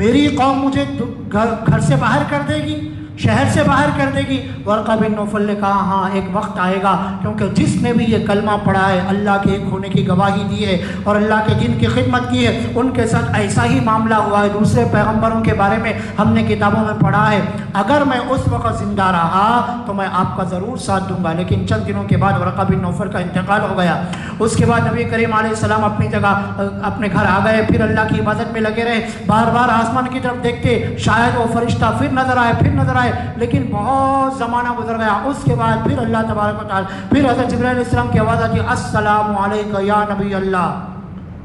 میری قوم مجھے گھر سے باہر کر دے گی، شہر سے باہر کر دے گی؟ ورقہ بن نوفل نے کہا ہاں ایک وقت آئے گا، کیونکہ جس نے بھی یہ کلمہ پڑھا ہے، اللہ کے ایک ہونے کی گواہی دی ہے اور اللہ کے دین کی خدمت کی ہے، ان کے ساتھ ایسا ہی معاملہ ہوا ہے۔ دوسرے پیغمبروں کے بارے میں ہم نے کتابوں میں پڑھا ہے، اگر میں اس وقت زندہ رہا تو میں آپ کا ضرور ساتھ دوں گا، لیکن چند دنوں کے بعد ورقہ بن نوفل کا انتقال ہو گیا۔ اس کے بعد نبی کریم علیہ السلام اپنی جگہ اپنے گھر آ گئے، پھر اللہ کی عبادت میں لگے رہے، بار بار آسمان کی طرف دیکھتے، شاید وہ فرشتہ پھر نظر آئے، لیکن بہت زمانہ گزر گیا۔ اس کے بعد پھر اللہ تبارک و تعالیٰ، پھر حضرت جبرائیل علیہ السلام کی آواز آتی، السلام علیکم یا نبی اللہ۔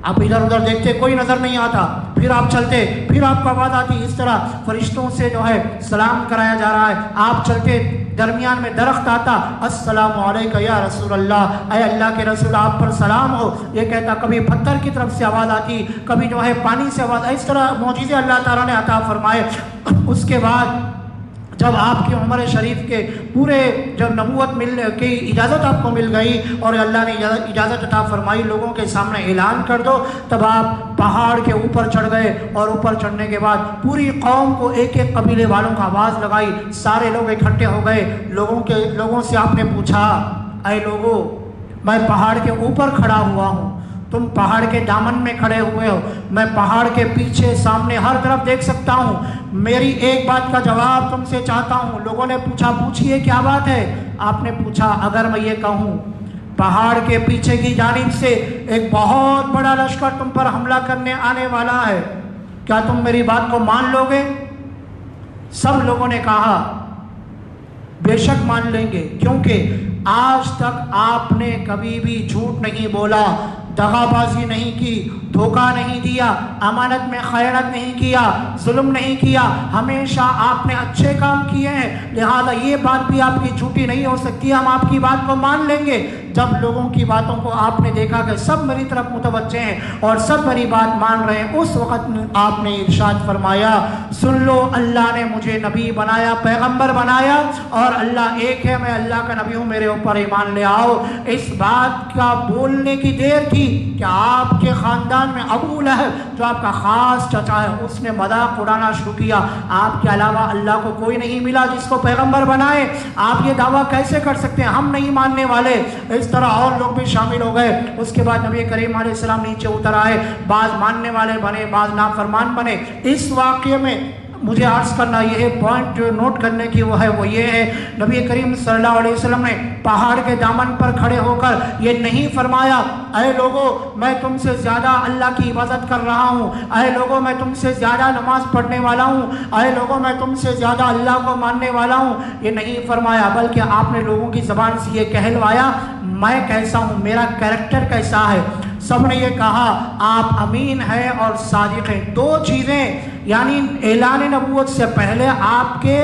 آپ ادھر ادھر دیکھتے، کوئی نظر نہیں آتا، پھر آپ چلتے، پھر آپ کو آواز آتی، اس طرح فرشتوں سے جو ہے سلام کرایا جا رہا ہے۔ آپ چلتے، درمیان میں درخت آتا، السلام علیکم یا رسول اللہ، اے اللہ کے رسول آپ پر سلام ہو، یہ کہتا۔ کبھی پتھر کی طرف سے آواز آتی، کبھی جو ہے پانی سے آواز، اس طرح معجزے اللہ تعالیٰ نے عطا فرمائے۔ اس کے بعد جب آپ کی عمر شریف کے پورے جب نبوت ملنے کی اجازت آپ کو مل گئی اور اللہ نے اجازت عطا فرمائی لوگوں کے سامنے اعلان کر دو، تب آپ پہاڑ کے اوپر چڑھ گئے، اور اوپر چڑھنے کے بعد پوری قوم کو ایک ایک قبیلے والوں کا آواز لگائی، سارے لوگ اکٹھے ہو گئے، لوگوں سے آپ نے پوچھا، اے لوگوں، میں پہاڑ کے اوپر کھڑا ہوا ہوں، تم پہاڑ کے دامن میں کھڑے ہوئے ہو، میں پہاڑ کے پیچھے سامنے ہر طرف دیکھ سکتا ہوں، میری ایک بات کا جواب تم سے چاہتا ہوں۔ لوگوں نے پوچھا، پوچھئے کیا بات ہے؟ آپ نے پوچھا، اگر میں یہ کہوں پہاڑ کے پیچھے کی جانب سے ایک بہت بڑا لشکر تم پر حملہ کرنے آنے والا ہے، کیا تم میری بات کو مان لو گے؟ سب لوگوں نے کہا بے شک مان لیں گے، کیونکہ آج تک آپ نے کبھی بھی جھوٹ نہیں بولا، دغا بازی نہیں کی، دھوکہ نہیں دیا، امانت میں خیانت نہیں کیا، ظلم نہیں کیا، ہمیشہ آپ نے اچھے کام کیے ہیں، لہذا یہ بات بھی آپ کی جھوٹی نہیں ہو سکتی، ہم آپ کی بات کو مان لیں گے۔ جب لوگوں کی باتوں کو آپ نے دیکھا کہ سب میری طرف متوجہ ہیں اور سب میری بات مان رہے ہیں، اس وقت آپ نے ارشاد فرمایا، سن لو، اللہ نے مجھے نبی بنایا، پیغمبر بنایا، اور اللہ ایک ہے، میں اللہ کا نبی ہوں، میرے اوپر ایمان لے آؤ۔ اس بات کا بولنے کی دیر تھی کہ آپ کے خاندان میں ابو لہب جو آپ کا خاص چچا ہے، اس نے مذاق اڑانا شروع کیا، آپ کے علاوہ اللہ کو کوئی نہیں ملا جس کو پیغمبر بنائے، آپ یہ دعویٰ کیسے کر سکتے ہیں، ہم نہیں ماننے والے۔ اس طرح اور لوگ بھی شامل ہو گئے۔ اس کے بعد نبی کریم علیہ السلام نیچے اتر آئے، بعض ماننے والے بنے، بعض نافرمان بنے۔ اس واقعے میں مجھے عرض کرنا یہ ہے، پوائنٹ جو نوٹ کرنے کی وہ یہ ہے، نبی کریم صلی اللہ علیہ وسلم نے پہاڑ کے دامن پر کھڑے ہو کر یہ نہیں فرمایا، اے لوگوں میں تم سے زیادہ اللہ کی عبادت کر رہا ہوں، اے لوگوں میں تم سے زیادہ نماز پڑھنے والا ہوں، اے لوگوں میں تم سے زیادہ اللہ کو ماننے والا ہوں، یہ نہیں فرمایا، بلکہ آپ نے لوگوں کی زبان سے یہ کہلوایا، میں کیسا ہوں، میرا کیریکٹر کیسا ہے۔ سب نے یہ کہا آپ امین ہیں اور صادق ہیں۔ دو چیزیں، یعنی اعلان نبوت سے پہلے آپ کے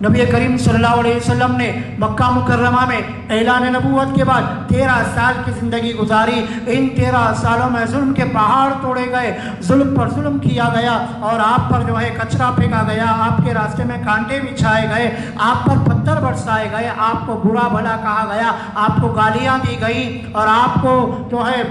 نبی کریم صلی اللہ علیہ وسلم نے مکہ مکرمہ میں اعلان نبوت کے بعد 13 سال کی زندگی گزاری۔ ان 13 سالوں میں ظلم کے پہاڑ توڑے گئے، ظلم پر ظلم کیا گیا، اور آپ پر جو ہے کچرا پھینکا گیا، آپ کے راستے میں کانٹے بچھائے گئے، آپ پر پتھر برسائے گئے، آپ کو برا بھلا کہا گیا، آپ کو گالیاں دی گئی، اور آپ کو جو ہے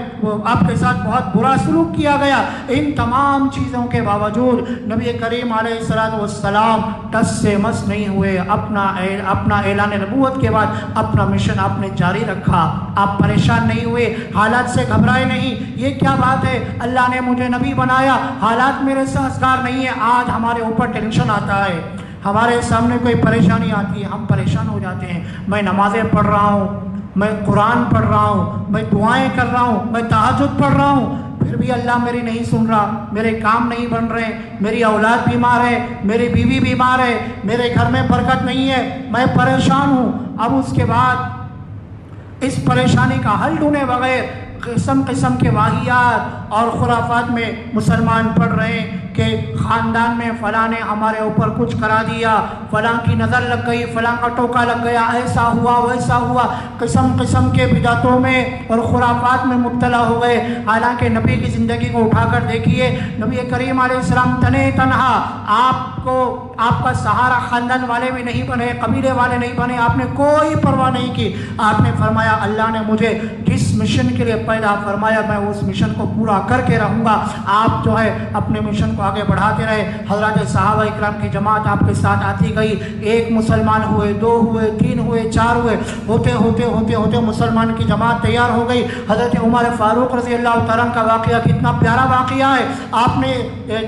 آپ کے ساتھ بہت برا سلوک کیا گیا۔ ان تمام چیزوں کے باوجود نبی کریم علیہ السلام ٹس سے مس نہیں ہوئے، اپنا اعلان نبوت کے بعد اپنا مشن آپ نے جاری رکھا۔ آپ پریشان نہیں ہوئے، حالات سے گھبرائے نہیں۔ یہ کیا بات ہے، اللہ نے مجھے نبی بنایا، حالات میرے سازگار نہیں ہے۔ آج ہمارے اوپر ٹینشن آتا ہے، ہمارے سامنے کوئی پریشانی آتی ہے، ہم پریشان ہو جاتے ہیں۔ میں نمازیں پڑھ رہا ہوں، میں قرآن پڑھ رہا ہوں، میں دعائیں کر رہا ہوں، میں تہجد پڑھ رہا ہوں، پھر بھی اللہ میری نہیں سن رہا، میرے کام نہیں بن رہے، میری اولاد بیمار ہے، میری بیوی بیمار ہے، میرے گھر میں برکت نہیں ہے، میں پریشان ہوں۔ اب اس کے بعد اس پریشانی کا حل ڈھونڈے بغیر قسم قسم کے واقعات اور خرافات میں مسلمان پڑھ رہے ہیں کہ خاندان میں فلاں نے ہمارے اوپر کچھ کرا دیا، فلاں کی نظر لگ گئی، فلاں کا ٹوکا لگ گیا، ایسا ہوا ویسا ہوا، قسم قسم کے بدعتوں میں اور خرافات میں مبتلا ہو گئے۔ حالانکہ نبی کی زندگی کو اٹھا کر دیکھیے، نبی کریم علیہ السلام تنے تنہا، آپ کا سہارا خاندان والے بھی نہیں بنے، قبیلے والے نہیں بنے، آپ نے کوئی پرواہ نہیں کی۔ آپ نے فرمایا اللہ نے مجھے جس مشن کے لیے پیدا فرمایا میں اس مشن کو پورا کر کے رہوں گا۔ آپ جو ہے اپنے مشن کو آگے بڑھاتے رہے۔ حضرات صحابہ اکرام کی جماعت آپ کے ساتھ آتی گئی، ایک مسلمان ہوئے، 2 ہوئے، 3 ہوئے، 4 ہوئے، ہوتے ہوتے ہوتے ہوتے مسلمان کی جماعت تیار ہو گئی۔ حضرت عمر فاروق رضی اللہ تعالیٰ کا واقعہ کتنا پیارا واقعہ ہے۔ آپ نے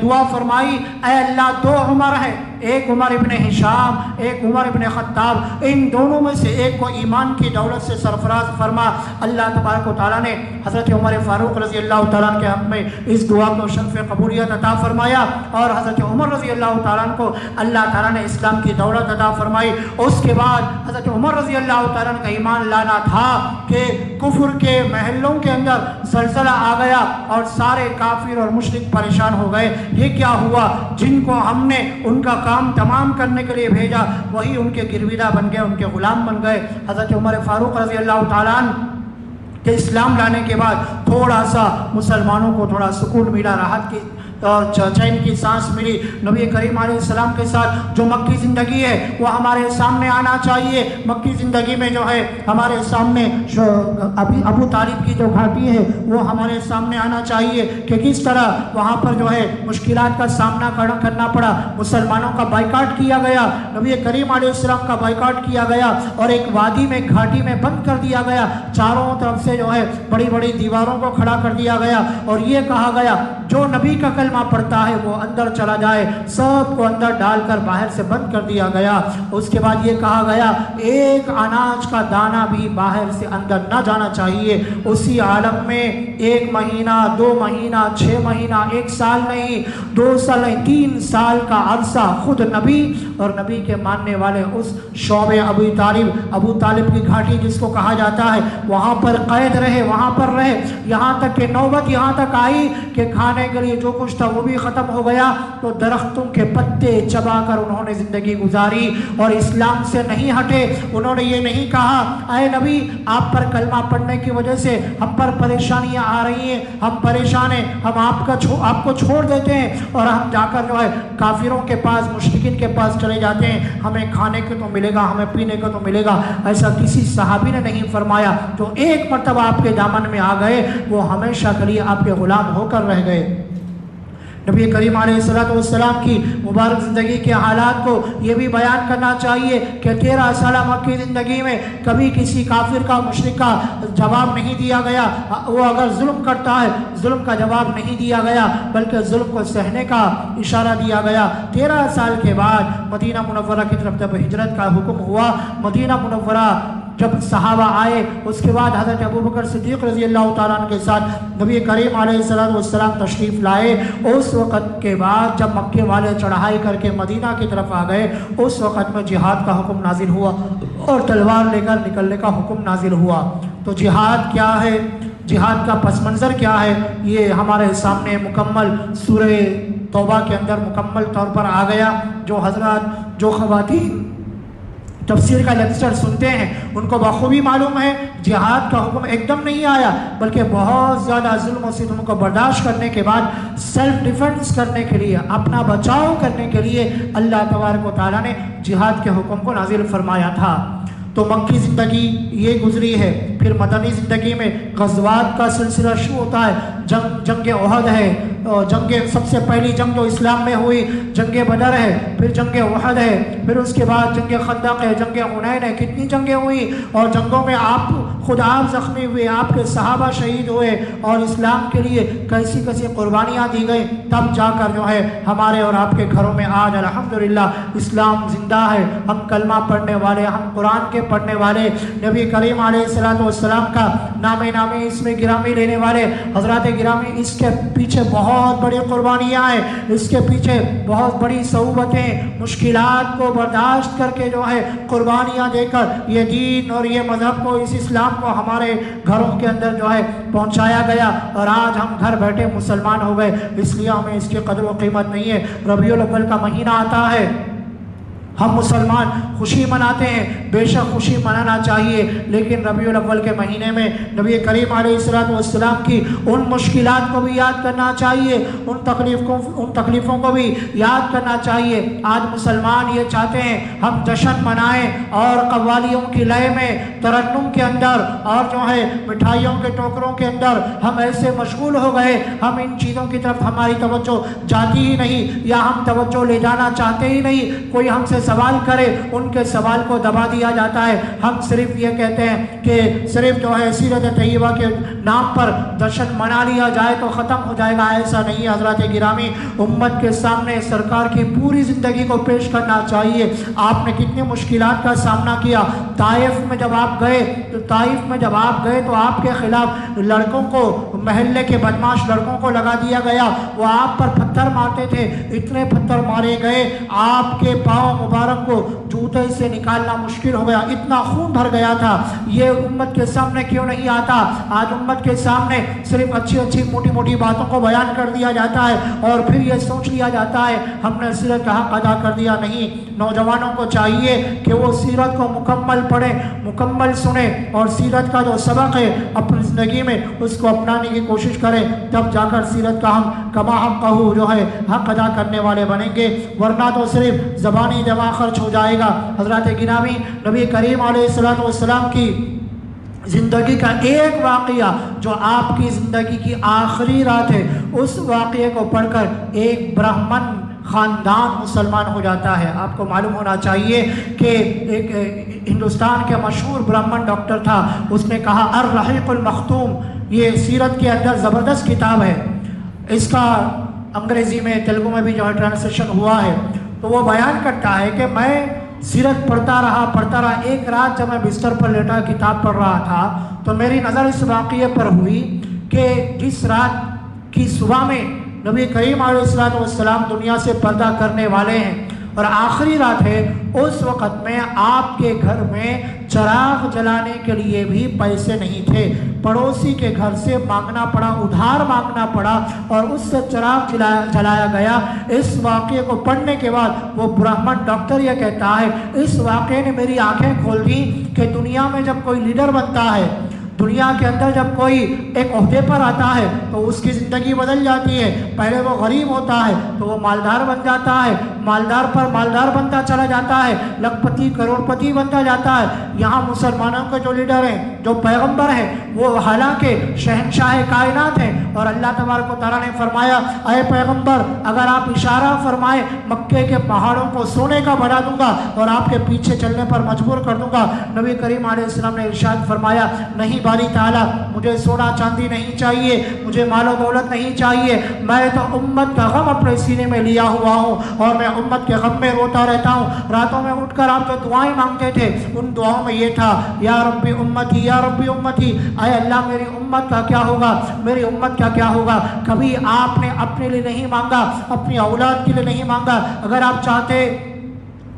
دعا فرمائی، اے اللہ 2 عمر ہے، ایک عمر ابن ہشام، ایک عمر ابن خطاب، ان دونوں میں سے ایک کو ایمان کی دولت سے سرفراز فرما۔ اللہ تبارک و تعالیٰ نے حضرت عمر فاروق رضی اللہ تعالیٰ کے حق میں اس دعا کو شرف قبولیت عطا فرمایا، اور حضرت عمر رضی اللہ تعالیٰ کو اللہ تعالیٰ نے اسلام کی دولت عطا فرمائی۔ اس کے بعد حضرت عمر رضی اللہ تعالیٰ کا ایمان لانا تھا کہ کفر کے محلوں کے اندر زلزلہ آ گیا اور سارے کافر اور مشرک پریشان ہو گئے۔ یہ کیا ہوا، جن کو ہم نے ان کا کام تمام کرنے کے لیے بھیجا وہی ان کے گرویدہ بن گئے، ان کے غلام بن گئے۔ حضرت عمر فاروق رضی اللہ تعالیٰ کہ اسلام لانے کے بعد تھوڑا سا مسلمانوں کو تھوڑا سکون ملا، راحت کی اور چین کی سانس ملی۔ نبی کریم علیہ السلام کے ساتھ جو مکی زندگی ہے وہ ہمارے سامنے آنا چاہیے۔ مکی زندگی میں جو ہے ہمارے سامنے ابو طالب کی جو گھاٹی ہے وہ ہمارے سامنے آنا چاہیے کہ کس طرح وہاں پر جو ہے مشکلات کا سامنا کرنا پڑا، مسلمانوں کا بائیکاٹ کیا گیا، نبی کریم علیہ السلام کا بائیکاٹ کیا گیا، اور ایک وادی میں گھاٹی میں بند کر دیا گیا، چاروں طرف سے جو ہے بڑی بڑی دیواروں کو کھڑا کر دیا گیا، اور یہ کہا گیا جو نبی کا کلمہ پڑھتا ہے وہ اندر چلا جائے، سب کو اندر ڈال کر باہر سے بند کر دیا گیا۔ اس کے بعد یہ کہا گیا ایک اناج کا دانہ بھی باہر سے اندر نہ جانا چاہیے۔ اسی عالم میں 1 مہینہ، 2 مہینہ، 6 مہینہ، 1 سال نہیں، 2 سال نہیں، 3 سال کا عرصہ خود نبی اور نبی کے ماننے والے اس شعبے ابو طالب کی گھاٹی جس کو کہا جاتا ہے وہاں پر قید رہے، وہاں پر رہے، یہاں تک کہ نوبت یہاں تک آئی کہ کھانے کے لیے جو کچھ تھا وہ بھی ختم ہو گیا، تو درختوں کے پتے چبا کر انہوں نے زندگی گزاری اور اسلام سے نہیں ہٹے۔ انہوں نے یہ نہیں کہا اے نبی آپ پر کلمہ پڑھنے کی وجہ سے ہم پر پریشانیاں آ رہی ہیں، ہم پریشان ہیں، ہم آپ کو چھوڑ دیتے ہیں اور ہم جا کر جو ہے کافروں کے پاس، مشرکین کے پاس چلے جاتے ہیں، ہمیں کھانے کو تو ملے گا، ہمیں پینے کو تو ملے گا۔ ایسا کسی صحابی نے نہیں فرمایا۔ جو ایک مرتبہ آپ کے دامن میں آ گئے وہ ہمیشہ کے لیے آپ کے غلام ہو کر رہ گئے۔ نبی کریم علیہ السلام کی مبارک زندگی کے حالات کو یہ بھی بیان کرنا چاہیے کہ 13 سالہ مکی زندگی میں کبھی کسی کافر کا، مشرک کا جواب نہیں دیا گیا۔ وہ اگر ظلم کرتا ہے ظلم کا جواب نہیں دیا گیا بلکہ ظلم کو سہنے کا اشارہ دیا گیا۔ 13 سال کے بعد مدینہ منورہ کی طرف جب ہجرت کا حکم ہوا، مدینہ منورہ جب صحابہ آئے، اس کے بعد حضرت ابوبکر صدیق رضی اللہ تعالیٰ عنہ کے ساتھ نبی کریم علیہ السلام تشریف لائے۔ اس وقت کے بعد جب مکے والے چڑھائی کر کے مدینہ کی طرف آ گئے، اس وقت میں جہاد کا حکم نازل ہوا اور تلوار لے کر نکلنے کا حکم نازل ہوا۔ تو جہاد کیا ہے، جہاد کا پس منظر کیا ہے، یہ ہمارے سامنے مکمل سورہ توبہ کے اندر مکمل طور پر آ گیا۔ جو حضرات، جو خواتین تفسیر کا لیکچر سنتے ہیں ان کو بخوبی معلوم ہے جہاد کا حکم ایک دم نہیں آیا، بلکہ بہت زیادہ ظلم و ستم کو برداشت کرنے کے بعد سیلف ڈیفنس کرنے کے لیے، اپنا بچاؤ کرنے کے لیے اللہ تبارک و تعالیٰ نے جہاد کے حکم کو نازل فرمایا تھا۔ تو مکی زندگی یہ گزری ہے، پھر مدنی زندگی میں غزوات کا سلسلہ شروع ہوتا ہے۔ جنگ احد ہے، سب سے پہلی جنگ جو اسلام میں ہوئی جنگ بدر ہے، پھر جنگ احد ہے، پھر اس کے بعد جنگ خندق ہے، جنگ حنین ہے، کتنی جنگیں ہوئی، اور جنگوں میں خود آپ زخمی ہوئے، آپ کے صحابہ شہید ہوئے، اور اسلام کے لیے کیسی کیسی قربانیاں دی گئی، تب جا کر جو ہے ہمارے اور آپ کے گھروں میں آج الحمدللہ اسلام زندہ ہے۔ ہم کلمہ پڑھنے والے، ہم قرآن کے پڑھنے والے، نبی کریم علیہ السلام کا نام نامی اس میں گرامی لینے والے حضرات گرامی، اس کے پیچھے بہت بڑی قربانیاں ہیں، اس کے پیچھے بہت بڑی صعوبتیں، مشکلات کو برداشت کر کے جو ہے قربانیاں دے کر یہ دین اور یہ مذہب کو، اس اسلام کو ہمارے گھروں کے اندر جو ہے پہنچایا گیا، اور آج ہم گھر بیٹھے مسلمان ہو گئے، اس لیے ہمیں اس کی قدر و قیمت نہیں ہے۔ ربیع الاول کا مہینہ آتا ہے، ہم مسلمان خوشی مناتے ہیں، بے شک خوشی منانا چاہیے، لیکن ربیع الاول کے مہینے میں نبی کریم علیہ السلام کی ان مشکلات کو بھی یاد کرنا چاہیے، ان تکلیفوں کو بھی یاد کرنا چاہیے۔ آج مسلمان یہ چاہتے ہیں ہم جشن منائیں اور قوالیوں کی لے میں، ترنم کے اندر، اور جو ہے مٹھائیوں کے ٹوکروں کے اندر ہم ایسے مشغول ہو گئے، ہم ان چیزوں کی طرف ہماری توجہ جاتی ہی نہیں، یا ہم توجہ لے جانا چاہتے ہی نہیں۔ کوئی ہم سے سوال کرے ان کے سوال کو دبا دیا جاتا ہے، ہم صرف یہ کہتے ہیں کہ صرف جو ہے سیرت طیبہ کے نام پر جشن منا لیا جائے تو ختم ہو جائے گا، ایسا نہیں۔ حضرات گرامی، امت کے سامنے سرکار کی پوری زندگی کو پیش کرنا چاہیے۔ آپ نے کتنی مشکلات کا سامنا کیا۔ طائف میں جب آپ گئے تو آپ کے خلاف لڑکوں کو، محلے کے بدماش لڑکوں کو لگا دیا گیا، وہ آپ پر پتھر مارتے تھے، اتنے پتھر مارے گئے آپ کے پاؤں مبارک کو جوتے سے نکالنا مشکل ہو گیا، اتنا خون بھر گیا تھا۔ یہ امت کے سامنے کیوں نہیں آتا؟ آج امت کے سامنے صرف اچھی موٹی موٹی باتوں کو بیان کر دیا جاتا ہے، اور پھر یہ سوچ لیا جاتا ہے ہم نے سیرت کا حق ادا کر دیا۔ نہیں، نوجوانوں کو چاہیے کہ وہ سیرت کو مکمل پڑھیں، مکمل سنیں، اور سیرت کا جو سبق ہے اپنی زندگی میں اس کو اپنانے کی کوشش کریں، تب جا کر سیرت کا ہم کما حقہ جو ہے حق ادا کرنے والے بنیں گے، ورنہ تو صرف زبانی دماغ خرچ ہو جائے گا۔ حضرات گرامی، نبی کریم علیہ السلام کی زندگی کا ایک واقعہ جو آپ کی زندگی کی آخری رات ہے، اس واقعے کو پڑھ کر ایک برہمن خاندان مسلمان ہو جاتا ہے۔ آپ کو معلوم ہونا چاہیے کہ ایک ہندوستان کے مشہور برہمن ڈاکٹر تھا، اس نے کہا الرحیق المختوم، یہ سیرت کے اندر زبردست کتاب ہے، اس کا انگریزی میں، تیلگو میں بھی جو ہے ٹرانسلیشن ہوا ہے۔ تو وہ بیان کرتا ہے کہ میں سیرت پڑھتا رہا، ایک رات جب میں بستر پر لیٹا کتاب پڑھ رہا تھا تو میری نظر اس واقعے پر ہوئی کہ جس رات کی صبح میں نبی کریم علیہ السلام دنیا سے پردہ کرنے والے ہیں اور آخری رات ہے، اس وقت میں آپ کے گھر میں چراغ جلانے کے لیے بھی پیسے نہیں تھے، پڑوسی کے گھر سے مانگنا پڑا، ادھار مانگنا پڑا، اور اس سے چراغ جلایا گیا۔ اس واقعے کو پڑھنے کے بعد وہ برہمن ڈاکٹر یہ کہتا ہے اس واقعے نے میری آنکھیں کھول دی کہ دنیا میں جب کوئی لیڈر بنتا ہے، دنیا کے اندر جب کوئی ایک عہدے پر آتا ہے تو اس کی زندگی بدل جاتی ہے۔ پہلے وہ غریب ہوتا ہے تو وہ مالدار بن جاتا ہے، مالدار پر مالدار بنتا چلا جاتا ہے، لکھپتی کروڑ پتی بنتا جاتا ہے۔ یہاں مسلمانوں کے جو لیڈر ہیں، جو پیغمبر ہیں، وہ حالانکہ شہنشاہ کائنات ہیں، اور اللہ تبارک و تعالیٰ نے فرمایا اے پیغمبر اگر آپ اشارہ فرمائے مکے کے پہاڑوں کو سونے کا بنا دوں گا اور آپ کے پیچھے چلنے پر مجبور کر دوں گا۔ نبی کریم علیہ السلام نے ارشاد فرمایا نہیں باری تعالیٰ، مجھے سونا چاندی نہیں چاہیے، مجھے مال و دولت نہیں چاہیے، میں تو امت کا غم اپنے سینے میں لیا ہوا ہوں اور میں امت کے غم میں روتا رہتا ہوں۔ راتوں میں اٹھ کر آپ جو دعائیں مانگتے تھے ان دعاؤں میں یہ تھا یا ربی امتی یا ربی امتی، اے اللہ میری امت کا کیا ہوگا، میری امت کا کیا ہوگا۔ کبھی آپ نے اپنے لیے نہیں مانگا، اپنی اولاد کے لیے نہیں مانگا۔ اگر آپ چاہتے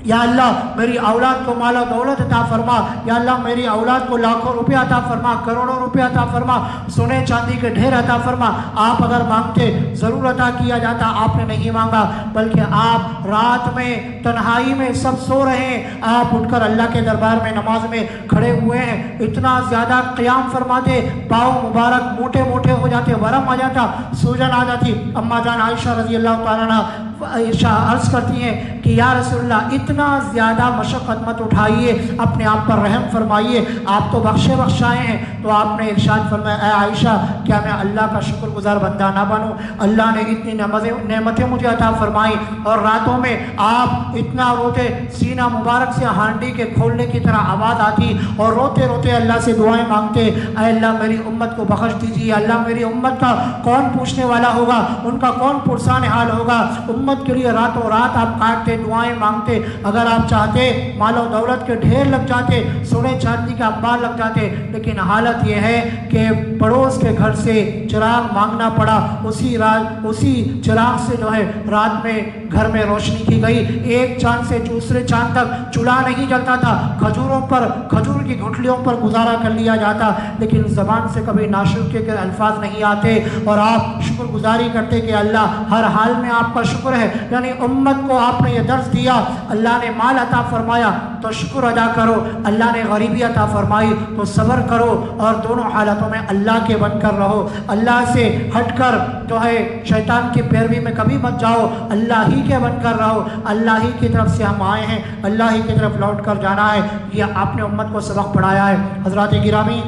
یا اللہ میری اولاد کو مال و دولت عطا فرما، یا اللہ میری اولاد کو لاکھوں روپے عطا فرما، کروڑوں روپے عطا فرما، سونے چاندی کے ڈھیر عطا فرما، آپ اگر مانگتے ضرور عطا کیا جاتا۔ آپ نے نہیں مانگا بلکہ آپ رات میں تنہائی میں سب سو رہے ہیں، آپ اٹھ کر اللہ کے دربار میں نماز میں کھڑے ہوئے ہیں، اتنا زیادہ قیام فرماتے، پاؤں مبارک موٹے موٹے ہو جاتے، ورم آ جاتا، سوجن آ جاتی۔ اما جان عائشہ رضی اللہ تعالیٰ عنہ عرض کرتی ہیں کہ یا رسول اللہ اتنا زیادہ مشقت مت اٹھائیے، اپنے آپ پر رحم فرمائیے، آپ تو بخشے بخشائے ہیں۔ تو آپ نے ارشاد فرمایا اے عائشہ کیا میں اللہ کا شکر گزار بندہ نہ بنوں؟ اللہ نے اتنی نعمتیں مجھے عطا فرمائی، اور راتوں میں آپ اتنا روتے، سینہ مبارک سے ہانڈی کے کھولنے کی طرح آواز آتی، اور روتے روتے اللہ سے دعائیں مانگتے، اے اللہ میری امت کو بخش دیجیے، اللہ میری امت کا کون پوچھنے والا ہوگا، ان کا کون پرسان حال ہوگا۔ امت کے لیے راتوں رات آپ کاٹتے، دعائیں مانگتے، اگر آپ چاہتے مال و دولت کے ڈھیر لگ جاتے، سونے چاندی کے انبار لگ جاتے، لیکن حالت یہ ہے کہ پڑوس کے گھر سے چراغ مانگنا پڑا، اسی چراغ سے جو ہے رات میں گھر میں روشنی کی گئی، ایک چاند سے دوسرے چاند تک چولہا نہیں جلتا تھا، کھجور کی گھٹلیوں پر گزارا کر لیا جاتا، لیکن زبان سے کبھی ناشکری کے الفاظ نہیں آتے، اور آپ شکر گزاری کرتے کہ اللہ ہر حال میں آپ کا شکر ہے۔ یعنی امت کو آپ نے یہ درس دیا، اللہ نے مال عطا فرمایا تو شکر ادا کرو، اللہ نے غریبی عطا فرمائی تو صبر کرو، اور دونوں حالتوں میں اللہ کے بن کر رہو، اللہ سے ہٹ کر جو ہے شیطان کی پیروی میں کبھی مت جاؤ، اللہ ہی کے بن کر رہو، اللہ ہی کی طرف سے ہم آئے ہیں، اللہ ہی کی طرف لوٹ کر جانا ہے، یہ آپ نے امت کو سبق پڑھایا ہے۔ حضرات گرامی،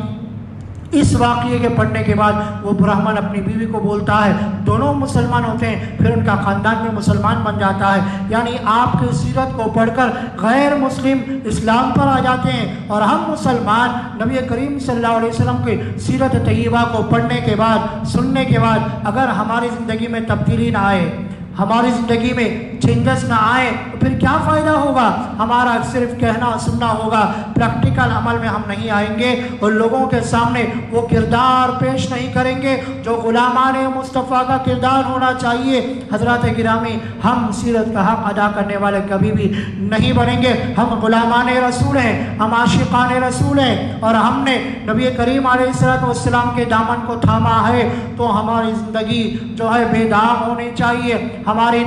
اس واقعے کے پڑھنے کے بعد وہ برہمن اپنی بیوی کو بولتا ہے، دونوں مسلمان ہوتے ہیں، پھر ان کا خاندان بھی مسلمان بن جاتا ہے، یعنی آپ کی سیرت کو پڑھ کر غیر مسلم اسلام پر آ جاتے ہیں، اور ہم مسلمان نبی کریم صلی اللہ علیہ وسلم کی سیرت طیبہ کو پڑھنے کے بعد، سننے کے بعد اگر ہماری زندگی میں تبدیلی نہ آئے، ہماری زندگی میں چینجز نہ آئے، تو پھر کیا فائدہ ہوگا؟ ہمارا صرف کہنا سننا ہوگا، پریکٹیکل عمل میں ہم نہیں آئیں گے، اور لوگوں کے سامنے وہ کردار پیش نہیں کریں گے جو غلامان مصطفیٰ کا کردار ہونا چاہیے۔ حضرات گرامی، ہم سیرت کا حق ادا کرنے والے کبھی بھی نہیں بنیں گے، ہم غلامان رسول ہیں، ہم عاشقان رسول ہیں، اور ہم نے نبی کریم علیہ السلام کے دامن کو تھاما ہے، تو ہماری زندگی جو ہے بے داغ ہونی چاہیے، ہماری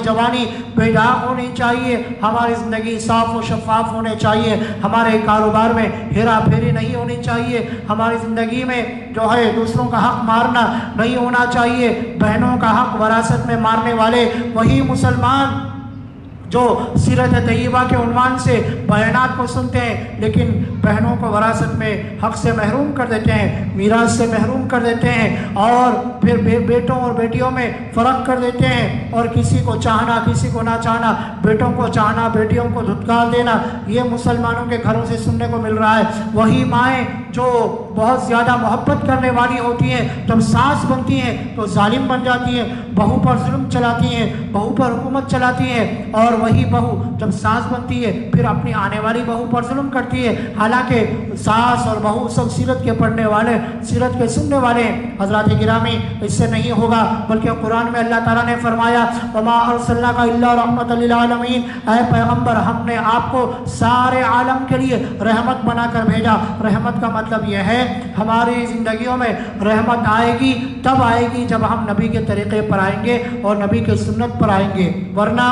جوانی بے داغ ہونی چاہیے، ہماری زندگی صاف و شفاف ہونے چاہیے، ہمارے کاروبار میں ہیرا پھیری نہیں ہونی چاہیے، ہماری زندگی میں جو ہے دوسروں کا حق مارنا نہیں ہونا چاہیے، بہنوں کا حق وراثت میں مارنے والے وہی مسلمان جو سیرت طیبہ کے عنوان سے بیانات کو سنتے ہیں، لیکن بہنوں کو وراثت میں حق سے محروم کر دیتے ہیں، میراث سے محروم کر دیتے ہیں، اور پھر بیٹوں اور بیٹیوں میں فرق کر دیتے ہیں، اور کسی کو چاہنا کسی کو نہ چاہنا، بیٹوں کو چاہنا بیٹیوں کو دھتکار دینا، یہ مسلمانوں کے گھروں سے سننے کو مل رہا ہے۔ وہی مائیں جو بہت زیادہ محبت کرنے والی ہوتی ہیں، جب ساس بنتی ہیں تو ظالم بن جاتی ہیں، بہو پر ظلم چلاتی ہیں، بہو پر حکومت چلاتی ہیں، اور وہی بہو جب ساس بنتی ہے پھر اپنی آنے والی بہو پر ظلم کرتی ہے، حالانکہ ساس اور بہو سب سیرت کے پڑھنے والے، سیرت کے سننے والے ہیں۔ حضرات گرامی، اس سے نہیں ہوگا، بلکہ قرآن میں اللہ تعالیٰ نے فرمایا وَمَا أَرْسَلْنَاكَ إِلَّا رَحْمَةً لِلْعَالَمِينَ، اے پیغمبر ہم نے آپ کو سارے عالم کے لیے رحمت بنا کر بھیجا۔ رحمت کا مطلب یہ ہے ہماری زندگیوں میں رحمت آئے گی تب آئے گی جب ہم نبی کے طریقے پر آئیں گے اور نبی کے سنت پر آئیں گے، ورنہ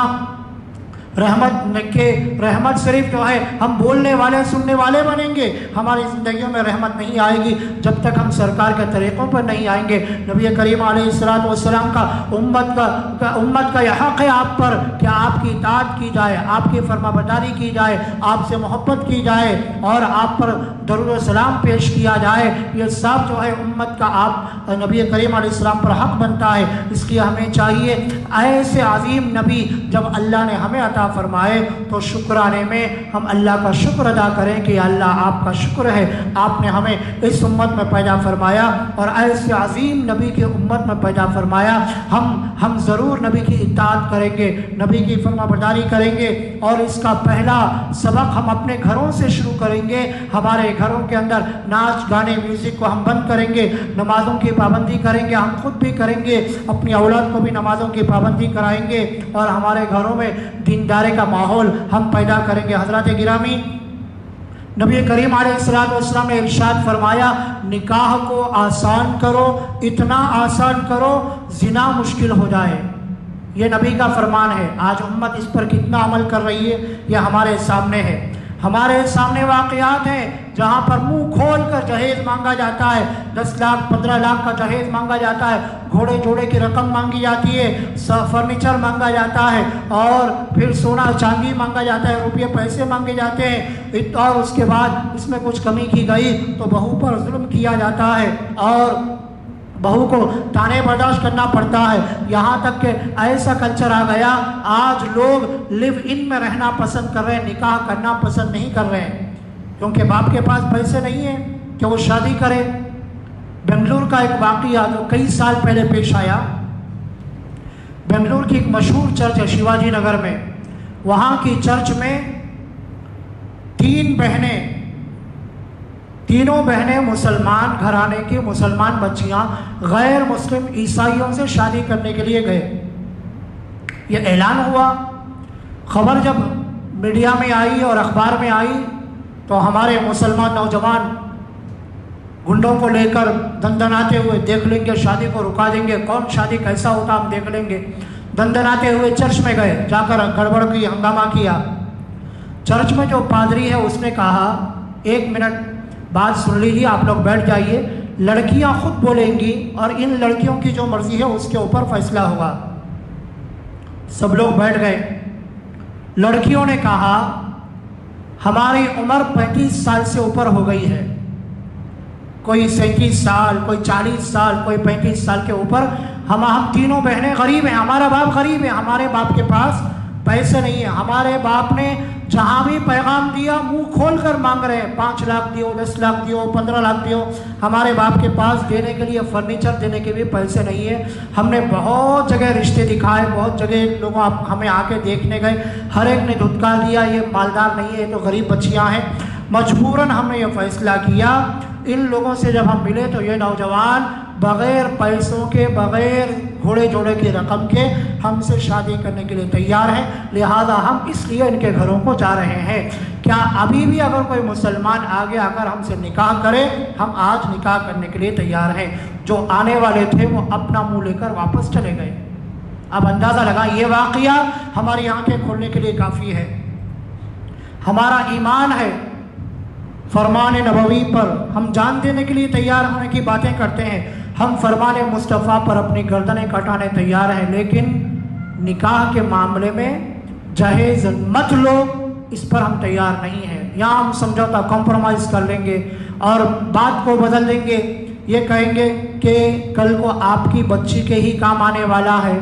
رحمت صرف جو ہے ہم بولنے والے سننے والے بنیں گے، ہماری زندگیوں میں رحمت نہیں آئے گی جب تک ہم سرکار کے طریقوں پر نہیں آئیں گے۔ نبی کریم علیہ السلام کا امت کا یہ حق ہے آپ پر کہ آپ کی اطاعت کی جائے، آپ کی فرما برداری کی جائے، آپ سے محبت کی جائے، اور آپ پر درود و سلام پیش کیا جائے، یہ سب جو ہے امت کا آپ نبی کریم علیہ السلام پر حق بنتا ہے۔ اس لیے ہمیں چاہیے ایسے عظیم نبی جب اللہ نے ہمیں عطا فرمائے تو شکرانے میں ہم اللہ کا شکر ادا کریں کہ اللہ آپ کا شکر ہے، آپ نے ہمیں اس امت میں پیدا فرمایا اور ایسے عظیم نبی کی امت میں پیدا فرمایا۔ ہم ضرور نبی کی اطاعت کریں گے، نبی کی فرما برداری کریں گے، اور اس کا پہلا سبق ہم اپنے گھروں سے شروع کریں گے۔ ہمارے گھروں کے اندر ناچ گانے میوزک کو ہم بند کریں گے، نمازوں کی پابندی کریں گے، ہم خود بھی کریں گے، اپنی اولاد کو بھی نمازوں کی پابندی کرائیں گے، اور ہمارے گھروں میں دینداری کا ماحول ہم پیدا کریں گے۔ حضرات گرامی، نبی کریم علیہ السلام نے ارشاد فرمایا نکاح کو آسان کرو، اتنا آسان کرو زنا مشکل ہو جائے، یہ نبی کا فرمان ہے۔ آج امت اس پر کتنا عمل کر رہی ہے یہ ہمارے سامنے ہے۔ ہمارے سامنے واقعات ہیں جہاں پر منہ کھول کر جہیز مانگا جاتا ہے، 10 لاکھ 15 لاکھ کا جہیز مانگا جاتا ہے، گھوڑے جوڑے کی رقم مانگی جاتی ہے، فرنیچر مانگا جاتا ہے، اور پھر سونا چاندی مانگا جاتا ہے، روپے پیسے مانگے جاتے ہیں، اور اس کے بعد اس میں کچھ کمی کی گئی تو بہو پر ظلم کیا جاتا ہے اور بہو کو تانے برداشت کرنا پڑتا ہے۔ یہاں تک کہ ایسا کلچر آ گیا، آج لوگ لیو ان میں رہنا پسند کر رہے ہیں، نکاح کرنا پسند نہیں کر رہے ہیں، کیونکہ باپ کے پاس پیسے نہیں ہیں کہ وہ شادی کرے۔ بنگلور کا ایک واقعہ جو کئی سال پہلے پیش آیا، بنگلور کی ایک مشہور چرچ ہے شیواجی نگر میں، وہاں کی چرچ میں 3 بہنیں مسلمان گھرانے کی مسلمان بچیاں غیر مسلم عیسائیوں سے شادی کرنے کے لیے گئے۔ یہ اعلان ہوا، خبر جب میڈیا میں آئی اور اخبار میں آئی تو ہمارے مسلمان نوجوان گنڈوں کو لے کر دندناتے ہوئے، دیکھ لیں گے شادی کو رکا دیں گے، کون شادی کیسا ہوتا ہم دیکھ لیں گے، دندناتے ہوئے چرچ میں گئے، جا کر گڑبڑ کی ہنگامہ کیا۔ چرچ میں جو پادری ہے اس نے کہا 1 منٹ بات سن لیجیے، آپ لوگ بیٹھ جائیے، لڑکیاں خود بولیں گی اور ان لڑکیوں کی جو مرضی ہے اس کے اوپر فیصلہ ہوگا۔ سب لوگ بیٹھ گئے۔ لڑکیوں نے کہا ہماری عمر 35 سال سے اوپر ہو گئی ہے، کوئی 37 سال، کوئی 40 سال، کوئی 35 سال کے اوپر، ہم تینوں بہنیں غریب ہیں، ہمارا باپ غریب ہے، ہمارے باپ کے پاس پیسے نہیں ہیں، ہمارے باپ نے جہاں بھی پیغام دیا منہ کھول کر مانگ رہے ہیں، 5 لاکھ دیو، 10 لاکھ دیو، 15 لاکھ دیو، ہمارے باپ کے پاس دینے کے لیے فرنیچر دینے کے بھی پیسے نہیں ہیں۔ ہم نے بہت جگہ رشتے دکھائے، بہت جگہ لوگ ہمیں آ کے دیکھنے گئے، ہر ایک نے دھتکار دیا یہ مالدار نہیں ہے، یہ تو غریب بچیاں ہیں۔ مجبوراً ہم نے یہ فیصلہ کیا۔ ان لوگوں سے جب ہم ملے تو یہ نوجوان بغیر پیسوں کے، بغیر گھوڑے جوڑے کی رقم کے ہم سے شادی کرنے کے لیے تیار ہیں، لہذا ہم اس لیے ان کے گھروں کو جا رہے ہیں۔ کیا ابھی بھی اگر کوئی مسلمان آگے آ کر ہم سے نکاح کرے، ہم آج نکاح کرنے کے لیے تیار ہیں۔ جو آنے والے تھے وہ اپنا منہ لے کر واپس چلے گئے۔ اب اندازہ لگا، یہ واقعہ ہماری آنکھیں کھولنے کے لیے کافی ہے۔ ہمارا ایمان ہے فرمان نبوی پر، ہم جان دینے کے لیے تیار ہونے کی باتیں کرتے ہیں، ہم فرمان مصطفیٰ پر اپنی گردنیں کٹانے تیار ہیں، لیکن نکاح کے معاملے میں جہیز مت لو، اس پر ہم تیار نہیں ہیں۔ یہاں ہم سمجھوتا کمپرومائز کر لیں گے اور بات کو بدل دیں گے، یہ کہیں گے کہ کل کو آپ کی بچی کے ہی کام آنے والا ہے،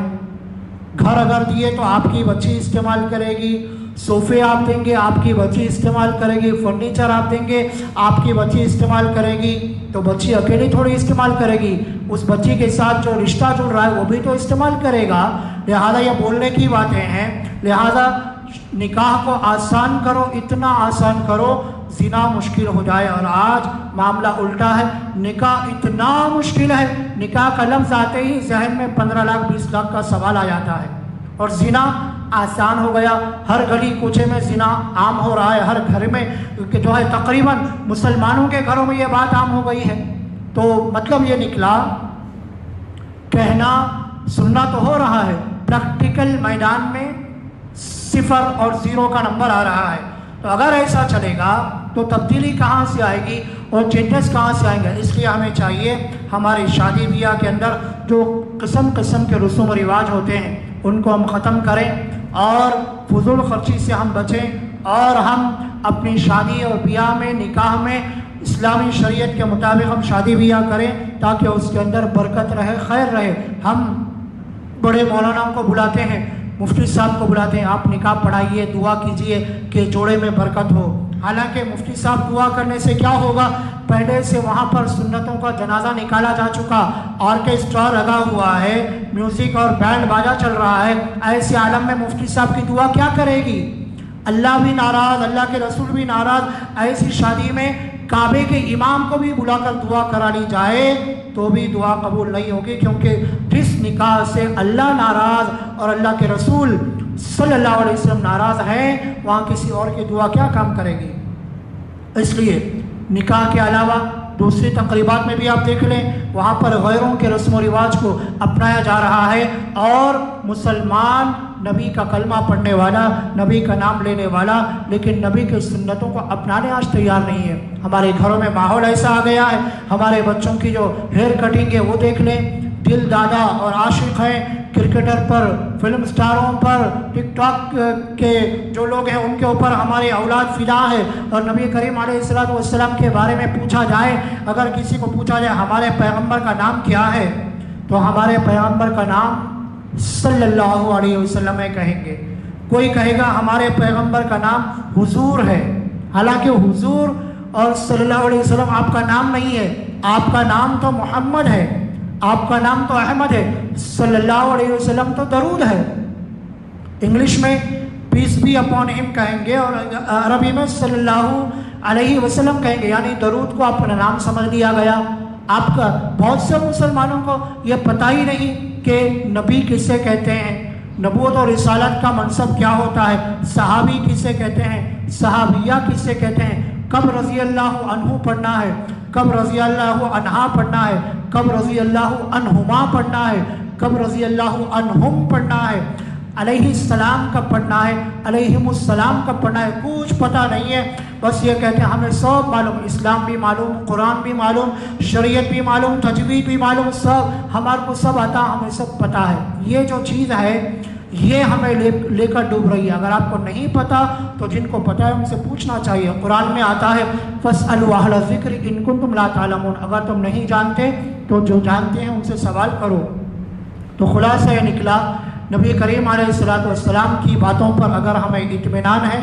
گھر اگر دیے تو آپ کی بچی استعمال کرے گی، صوفے آپ دیں گے آپ کی بچی استعمال کرے گی، فرنیچر آپ دیں گے آپ کی بچی استعمال کرے گی، تو بچی اکیلی تھوڑی استعمال کرے گی، اس بچی کے ساتھ جو رشتہ جڑ رہا ہے وہ بھی تو استعمال کرے گا۔ لہذا یہ بولنے کی باتیں ہیں، لہذا نکاح کو آسان کرو، اتنا آسان کرو زنا مشکل ہو جائے۔ اور آج معاملہ الٹا ہے، نکاح اتنا مشکل ہے، نکاح کا لفظ آتے ہی ذہن میں 15 لاکھ 20 لاکھ کا سوال آ جاتا ہے، اور زنا آسان ہو گیا، ہر گلی کوچے میں زنا عام ہو رہا ہے، ہر گھر میں جو ہے تقریباً مسلمانوں کے گھروں میں یہ بات عام ہو گئی ہے۔ تو مطلب یہ نکلا، کہنا سننا تو ہو رہا ہے، پریکٹیکل میدان میں 0 اور 0 کا نمبر آ رہا ہے۔ تو اگر ایسا چلے گا تو تبدیلی کہاں سے آئے گی اور چینجز کہاں سے آئیں گے؟ اس لیے ہمیں چاہیے ہماری شادی بیاہ کے اندر جو قسم قسم کے رسوم و رواج ہوتے ہیں ان کو ہم ختم کریں اور فضول خرچی سے ہم بچیں، اور ہم اپنی شادی اور بیاہ میں، نکاح میں اسلامی شریعت کے مطابق ہم شادی بیاہ کریں تاکہ اس کے اندر برکت رہے، خیر رہے۔ ہم بڑے مولانا کو بلاتے ہیں، مفتی صاحب کو بلاتے ہیں، آپ نکاح پڑھائیے، دعا کیجئے کہ جوڑے میں برکت ہو۔ حالانکہ مفتی صاحب دعا کرنے سے کیا ہوگا، پہلے سے وہاں پر سنتوں کا جنازہ نکالا جا چکا، آرکیسٹرا لگا ہوا ہے، میوزک اور بینڈ باجا چل رہا ہے، ایسے عالم میں مفتی صاحب کی دعا کیا کرے گی؟ اللہ بھی ناراض، اللہ کے رسول بھی ناراض۔ ایسی شادی میں کعبے کے امام کو بھی بلا کر دعا کرا لی جائے تو بھی دعا قبول نہیں ہوگی، کیونکہ جس نکاح سے اللہ ناراض اور اللہ کے رسول صلی اللہ علیہ وسلم ناراض ہیں، وہاں کسی اور کی دعا کیا کام کرے گی؟ اس لیے نکاح کے علاوہ دوسری تقریبات میں بھی آپ دیکھ لیں، وہاں پر غیروں کے رسم و رواج کو اپنایا جا رہا ہے، اور مسلمان نبی کا کلمہ پڑھنے والا، نبی کا نام لینے والا، لیکن نبی کے سنتوں کو اپنانے آج تیار نہیں ہے۔ ہمارے گھروں میں ماحول ایسا آ گیا ہے، ہمارے بچوں کی جو ہیئر کٹنگ ہے وہ دیکھ لیں، دل دادا اور عاشق ہیں کرکٹر پر، فلم سٹاروں پر، ٹک ٹاک کے جو لوگ ہیں ان کے اوپر ہمارے اولاد فدا ہے۔ اور نبی کریم علیہ السلام کے بارے میں پوچھا جائے، اگر کسی کو پوچھا جائے ہمارے پیغمبر کا نام کیا ہے، تو ہمارے پیغمبر کا نام صلی اللہ علیہ وسلم کہیں گے۔ کوئی کہے گا ہمارے پیغمبر کا نام حضور ہے، حالانکہ حضور اور صلی اللہ علیہ وسلم آپ کا نام نہیں ہے، آپ کا نام تو محمد ہے، آپ کا نام تو احمد ہے، صلی اللہ علیہ وسلم تو درود ہے۔ انگلش میں پیس بی اپون ہم کہیں گے، اور عربی میں صلی اللہ علیہ وسلم کہیں گے، یعنی درود کو اپنا نام سمجھ لیا گیا۔ آپ کا بہت سے مسلمانوں کو یہ پتہ ہی نہیں کہ نبی کسے کہتے ہیں، نبوت اور رسالت کا منصب کیا ہوتا ہے، صحابی کسے کہتے ہیں، صحابیہ کسے کہتے ہیں، کب رضی اللہ عنہ پڑھنا ہے، کب رضی اللہ عنہا پڑھنا ہے، کب رضی اللہ عنہما پڑھنا ہے، کب رضی اللہ عنہم پڑھنا ہے، علیہ السلام کا پڑھنا ہے، علیہم السلام کا پڑھنا ہے، کچھ پتہ نہیں ہے۔ بس یہ کہتے ہیں ہمیں سب معلوم، اسلام بھی معلوم، قرآن بھی معلوم، شریعت بھی معلوم، تجوید بھی معلوم، سب ہمارے کو سب آتا، ہمیں سب پتہ ہے۔ یہ جو چیز ہے یہ ہمیں لے کر ڈوب رہی ہے۔ اگر آپ کو نہیں پتہ تو جن کو پتہ ہے ان سے پوچھنا چاہیے۔ قرآن میں آتا ہے فَاسْأَلُوا أَهْلَ الذِّكْرِ إِن كُنتُمْ لَا تَعْلَمُونَ، اگر تم نہیں جانتے تو جو جانتے ہیں ان سے سوال کرو۔ تو خلاصہ یہ نکلا، نبی کریم علیہ السلام کی باتوں پر اگر ہمیں اطمینان ہے،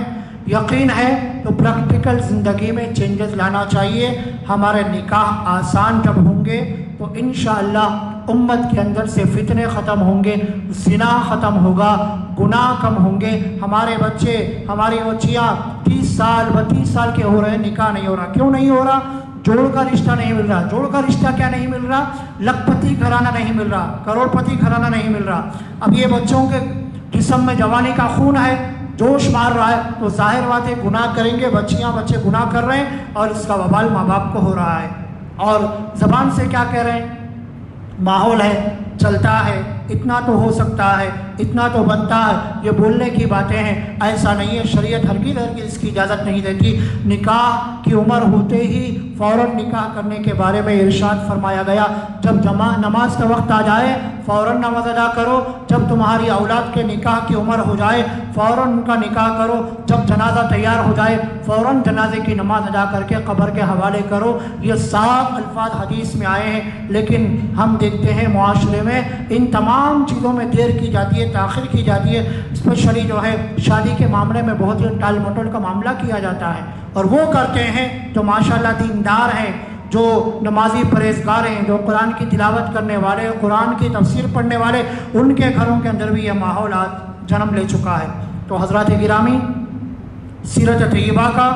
یقین ہے، تو پریکٹیکل زندگی میں چینجز لانا چاہیے۔ ہمارے نکاح آسان جب ہوں گے تو انشاءاللہ امت کے اندر سے فتنے ختم ہوں گے، زنا ختم ہوگا، گناہ کم ہوں گے۔ ہمارے بچے، ہماری بچیاں 30 سال 32 سال کے ہو رہے ہیں، نکاح نہیں ہو رہا۔ کیوں نہیں ہو رہا؟ جوڑ کا رشتہ نہیں مل رہا۔ جوڑ کا رشتہ کیا نہیں مل رہا؟ لکھپتی گھرانہ نہیں مل رہا، کروڑ پتی گھرانہ نہیں مل رہا۔ اب یہ بچوں کے جسم میں جوانی کا خون ہے، جوش مار رہا ہے، تو ظاہر بات ہے گناہ کریں گے، بچے گناہ کر رہے ہیں، اور اس کا وبال ماں باپ کو ہو رہا ہے۔ اور زبان سے کیا کہہ رہے ہیں؟ ماحول ہے، چلتا ہے، اتنا تو ہو سکتا ہے، اتنا تو بنتا ہے، یہ بولنے کی باتیں ہیں۔ ایسا نہیں ہے، شریعت ہرگز اس کی اجازت نہیں دیتی۔ نکاح کی عمر ہوتے ہی فوراً نکاح کرنے کے بارے میں ارشاد فرمایا گیا، جب نماز کا وقت آ جائے فوراً نماز ادا کرو، جب تمہاری اولاد کے نکاح کی عمر ہو جائے فوراً ان کا نکاح کرو، جب جنازہ تیار ہو جائے فوراً جنازے کی نماز ادا کر کے قبر کے حوالے کرو۔ یہ صاف الفاظ حدیث میں آئے ہیں، لیکن ہم دیکھتے ہیں معاشرے میں ان تمام چیزوں میں دیر کی جاتی ہے، تاخیر کی جاتی ہے۔ اسپیشلی جو ہے شادی کے معاملے میں بہت ہی ٹال مٹول کا معاملہ کیا جاتا ہے، اور وہ کرتے ہیں جو ماشاءاللہ دیندار ہیں، جو نمازی پرہیزگار ہیں، جو قرآن کی تلاوت کرنے والے، قرآن کی تفسیر پڑھنے والے، ان کے گھروں کے اندر بھی یہ ماحول آج جنم لے چکا ہے۔ تو حضرات گرامی، سیرت طیبہ کا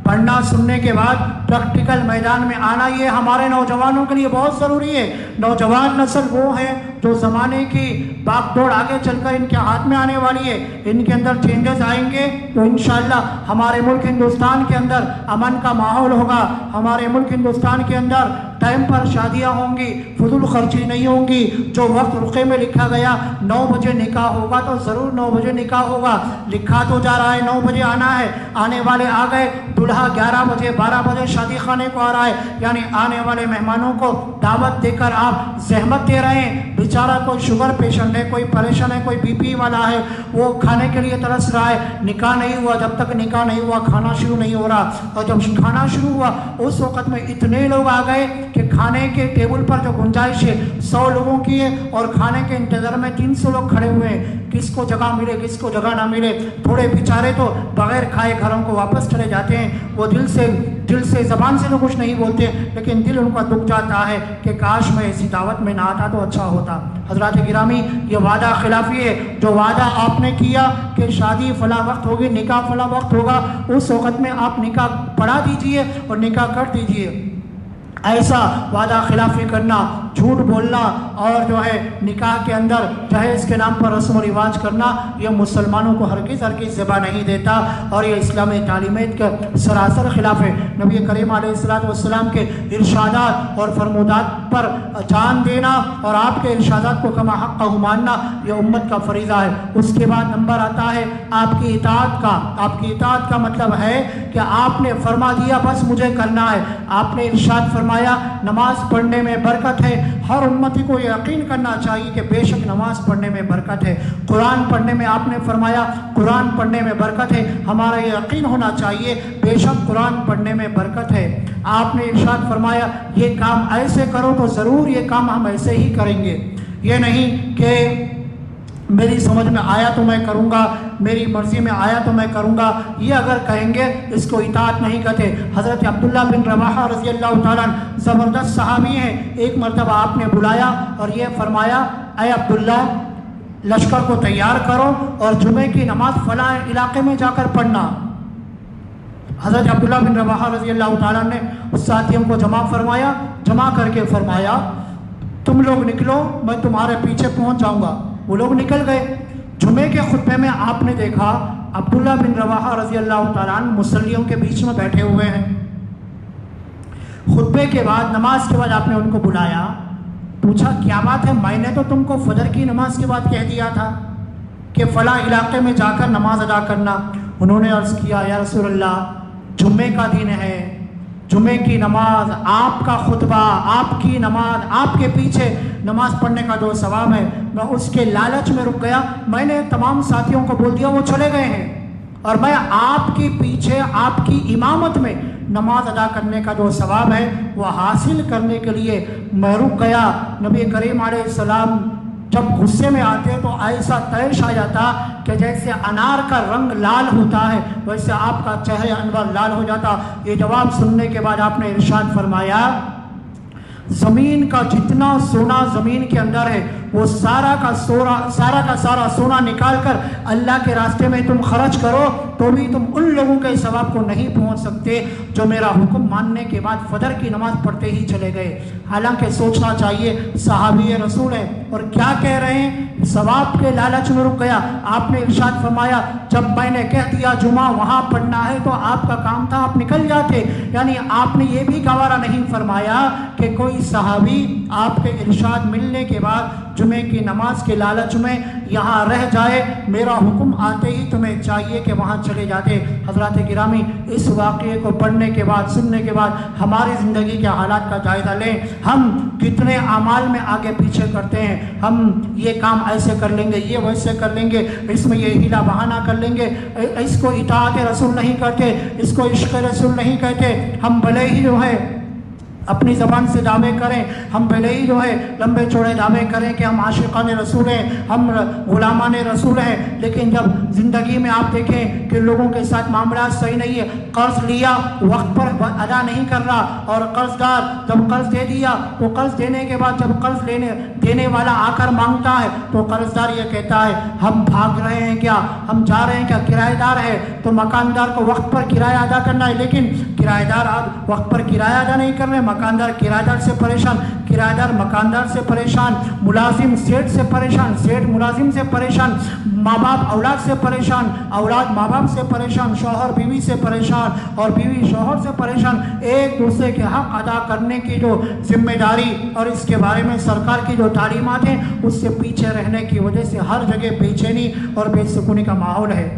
پڑھنا سننے کے بعد پریکٹیکل میدان میں آنا یہ ہمارے نوجوانوں کے لیے بہت ضروری ہے۔ نوجوان نسل وہ ہے جو زمانے کی باغ دوڑ آگے چل کر ان کے ہاتھ میں آنے والی ہے، ان کے اندر چینجز آئیں گے تو انشاءاللہ ہمارے ملک ہندوستان کے اندر امن کا ماحول ہوگا، ہمارے ملک ہندوستان کے اندر ٹائم پر شادیاں ہوں گی، فضول خرچی نہیں ہوں گی۔ جو وقت رقعے میں لکھا گیا 9 بجے نکاح ہوگا تو ضرور 9 بجے نکاح ہوگا، لکھا تو جا رہا ہے 9 بجے آنا ہے، آنے والے آ گئے، دلہا 11 بجے 12 بجے شادی خانے کو آ رہا ہے، یعنی آنے والے مہمانوں کو دعوت دے کر آپ زحمت دے رہے ہیں۔ بیچارہ کوئی شوگر پیشنٹ ہے، کوئی پریشان ہے، کوئی بی پی والا ہے، وہ کھانے کے لیے ترس رہا ہے، نکاح نہیں ہوا، جب تک نکاح نہیں ہوا کھانا شروع نہیں ہو رہا، اور جب کھانا شروع ہوا اس وقت میں اتنے لوگ آ گئے کہ کھانے کے ٹیبل پر جو گنجائش ہے 100 لوگوں کی ہے، اور کھانے کے انتظار میں 300 لوگ کھڑے ہوئے ہیں، کس کو جگہ ملے کس کو جگہ نہ ملے۔ تھوڑے بیچارے تو بغیر کھائے گھروں کو واپس چلے جاتے ہیں، وہ دل سے زبان سے تو کچھ نہیں بولتے، لیکن دل ان کا دکھ جاتا ہے کہ کاش میں ایسی دعوت میں نہ آتا تو اچھا ہوتا۔ حضرات گرامی، یہ وعدہ خلافی ہے۔ جو وعدہ آپ نے کیا کہ شادی فلاں وقت ہوگی، نکاح فلاں وقت ہوگا، اس وقت میں آپ نکاح پڑھا دیجئے اور نکاح کر دیجئے۔ ایسا وعدہ خلافی کرنا جھوٹ بولنا اور جو ہے نکاح کے اندر جہیز کے نام پر رسم و رواج کرنا یہ مسلمانوں کو ہرگز زبا نہیں دیتا اور یہ اسلامی تعلیمات کا سراسر خلاف ہے۔ نبی کریم علیہ السلام کے ارشادات اور فرمودات پر جان دینا اور آپ کے ارشادات کو کما حق ماننا یہ امت کا فریضہ ہے۔ اس کے بعد نمبر آتا ہے آپ کی اطاعت کا۔ آپ کی اطاعت کا مطلب ہے کہ آپ نے فرما دیا بس مجھے کرنا ہے۔ آپ نے ارشاد فرمایا نماز پڑھنے میں برکت ہے، ہر امتی کو یقین کرنا چاہیے کہ بے شک نماز پڑھنے میں برکت ہے۔ قرآن پڑھنے میں آپ نے فرمایا قرآن پڑھنے میں برکت ہے، ہمارا یقین ہونا چاہیے بے شک قرآن پڑھنے میں برکت ہے۔ آپ نے ارشاد فرمایا یہ کام ایسے کرو تو ضرور یہ کام ہم ایسے ہی کریں گے، یہ نہیں کہ میری سمجھ میں آیا تو میں کروں گا، میری مرضی میں آیا تو میں کروں گا، یہ اگر کہیں گے اس کو اطاعت نہیں کہتے۔ حضرت عبداللہ بن رواحہ رضی اللہ تعالیٰ عنہ زبردست صحابی ہیں۔ ایک مرتبہ آپ نے بلایا اور یہ فرمایا اے عبداللہ لشکر کو تیار کرو اور جمعے کی نماز فلاں علاقے میں جا کر پڑھنا۔ حضرت عبداللہ بن رواحہ رضی اللہ تعالیٰ نے اس ساتھیوں کو جمع فرمایا، جمع کر کے فرمایا تم لوگ نکلو میں تمہارے پیچھے پہنچ جاؤں گا۔ وہ لوگ نکل گئے۔ جمعے کے خطبے میں آپ نے دیکھا عبداللہ بن رواحہ رضی اللہ تعالیٰ عنہ مصلیوں کے بیچ میں بیٹھے ہوئے ہیں۔ خطبے کے بعد نماز کے بعد آپ نے ان کو بلایا، پوچھا کیا بات ہے، میں نے تو تم کو فجر کی نماز کے بعد کہہ دیا تھا کہ فلاں علاقے میں جا کر نماز ادا کرنا۔ انہوں نے عرض کیا یا رسول اللہ جمعے کا دن ہے، جمعے کی نماز، آپ کا خطبہ، آپ کی نماز، آپ کے پیچھے نماز پڑھنے کا جو ثواب ہے میں اس کے لالچ میں رک گیا، میں نے تمام ساتھیوں کو بول دیا وہ چلے گئے ہیں اور میں آپ کے پیچھے آپ کی امامت میں نماز ادا کرنے کا جو ثواب ہے وہ حاصل کرنے کے لیے میں رک گیا۔ نبی کریم علیہ السلام جب غصے میں آتے تو ایسا تیش آ جاتا کہ جیسے انار کا رنگ لال ہوتا ہے ویسے آپ کا چہرہ انور لال ہو جاتا۔ یہ جواب سننے کے بعد آپ نے ارشاد فرمایا زمین کا جتنا سونا زمین کے اندر ہے وہ سارا کا سارا سونا نکال کر اللہ کے راستے میں تم خرچ کرو تو بھی تم ان لوگوں کے ثواب کو نہیں پہنچ سکتے جو میرا حکم ماننے کے بعد فجر کی نماز پڑھتے ہی چلے گئے۔ حالانکہ سوچنا چاہیے صحابی رسول ہیں اور کیا کہہ رہے ہیں، ثواب کے لالچ میں رک گیا۔ آپ نے ارشاد فرمایا جب میں نے کہہ دیا جمعہ وہاں پڑھنا ہے تو آپ کا کام تھا آپ نکل جاتے، یعنی آپ نے یہ بھی گوارا نہیں فرمایا کہ کوئی صحابی آپ کے ارشاد ملنے کے بعد جمعے کی نماز کے لالچ میں یہاں رہ جائے، میرا حکم آتے ہی تمہیں چاہیے کہ وہاں چلے جاتے۔ حضرات گرامی اس واقعے کو پڑھنے کے بعد سننے کے بعد ہماری زندگی کے حالات کا جائزہ لیں، ہم کتنے اعمال میں آگے پیچھے کرتے ہیں، ہم یہ کام ایسے کر لیں گے، یہ ویسے کر لیں گے، اس میں یہ ہیلا بہانہ کر لیں گے، اس کو اطاعت رسول نہیں کرتے، اس کو عشق رسول نہیں کہتے، ہم بھلے ہی جو ہے اپنی زبان سے دعوے کریں، ہم بھلے ہی جو ہے لمبے چوڑے دعوے کریں کہ ہم عاشقان رسول ہیں، ہم غلامان رسول ہیں، لیکن جب زندگی میں آپ دیکھیں کہ لوگوں کے ساتھ معاملات صحیح نہیں ہے، قرض لیا وقت پر ادا نہیں کر رہا اور قرض دار جب قرض دے دیا تو قرض دینے کے بعد جب قرض دینے والا آ کر مانگتا ہے تو قرض دار یہ کہتا ہے ہم بھاگ رہے ہیں کیا، ہم جا رہے ہیں کیا، کرایہ دار ہے تو مکاندار کو وقت پر کرایہ ادا کرنا ہے، لیکن کرایہ دار وقت پر کرایہ ادا نہیں کر رہے، مکاندار کرایہ دار سے پریشان، کرایہ دار مکاندار سے پریشان، ملازم سیٹ سے پریشان، سیٹ ملازم سے پریشان، ماں باپ اولاد سے پریشان، اولاد ماں باپ سے پریشان، شوہر بیوی سے پریشان اور بیوی شوہر سے پریشان۔ ایک دوسرے کے حق ادا کرنے کی جو ذمہ داری اور اس کے بارے میں سرکار کی جو تعلیمات ہیں اس سے پیچھے رہنے کی وجہ سے ہر جگہ بے چینی اور بے سکونی کا ماحول ہے۔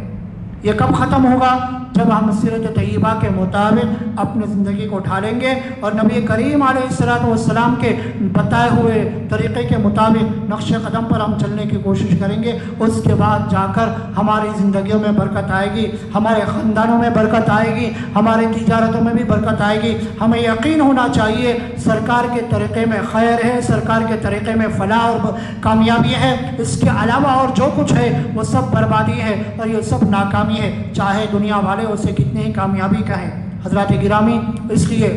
یہ کب ختم ہوگا؟ جب ہم سیرت طیبہ کے مطابق اپنی زندگی کو ڈھالیں گے اور نبی کریم علیہ السلام کے بتائے ہوئے طریقے کے مطابق نقش قدم پر ہم چلنے کی کوشش کریں گے، اس کے بعد جا کر ہماری زندگیوں میں برکت آئے گی، ہمارے خاندانوں میں برکت آئے گی، ہماری تجارتوں میں بھی برکت آئے گی۔ ہمیں یقین ہونا چاہیے سرکار کے طریقے میں خیر ہے، سرکار کے طریقے میں فلاح اور کامیابی ہے، اس کے علاوہ اور جو کچھ ہے وہ سب بربادی ہے اور یہ سب ناکامی ہے، چاہے دنیا والے اسے کتنی ہی کامیابی کہیں۔ حضرات گرامی، اس لیے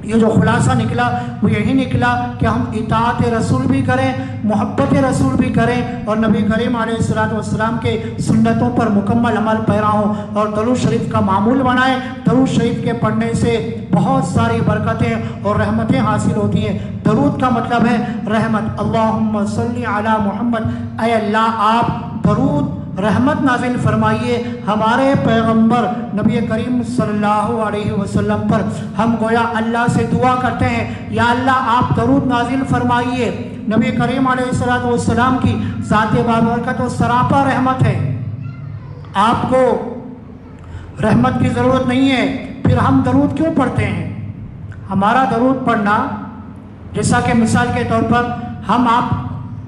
یہ جو خلاصہ نکلا وہ یہی نکلا کہ ہم اطاعت رسول بھی کریں، محبت رسول بھی کریں، اور نبی کریم علیہ السلام کے سنتوں پر مکمل عمل پیرا ہوں، اور درود شریف کا معمول بنائیں۔ درود شریف کے پڑھنے سے بہت ساری برکتیں اور رحمتیں حاصل ہوتی ہیں۔ درود کا مطلب ہے رحمت۔ اللہم صلی علی محمد، اے اللہ آپ درود رحمت نازل فرمائیے ہمارے پیغمبر نبی کریم صلی اللہ علیہ وسلم پر۔ ہم گویا اللہ سے دعا کرتے ہیں یا اللہ آپ درود نازل فرمائیے۔ نبی کریم علیہ السلام کی ذات بابرکت و سراپا رحمت ہے، آپ کو رحمت کی ضرورت نہیں ہے، پھر ہم درود کیوں پڑھتے ہیں؟ ہمارا درود پڑھنا جیسا کہ مثال کے طور پر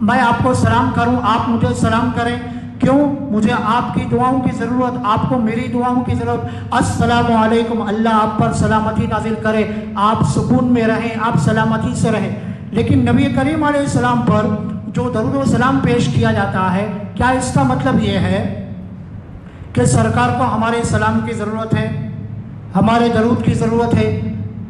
میں آپ کو سلام کروں، آپ مجھے سلام کریں، کیوں؟ مجھے آپ کی دعاؤں کی ضرورت، آپ کو میری دعاؤں کی ضرورت۔ السلام علیکم، اللہ آپ پر سلامتی نازل کرے، آپ سکون میں رہیں، آپ سلامتی سے رہیں۔ لیکن نبی کریم علیہ السلام پر جو درود و سلام پیش کیا جاتا ہے، کیا اس کا مطلب یہ ہے کہ سرکار کو ہمارے سلام کی ضرورت ہے، ہمارے درود کی ضرورت ہے؟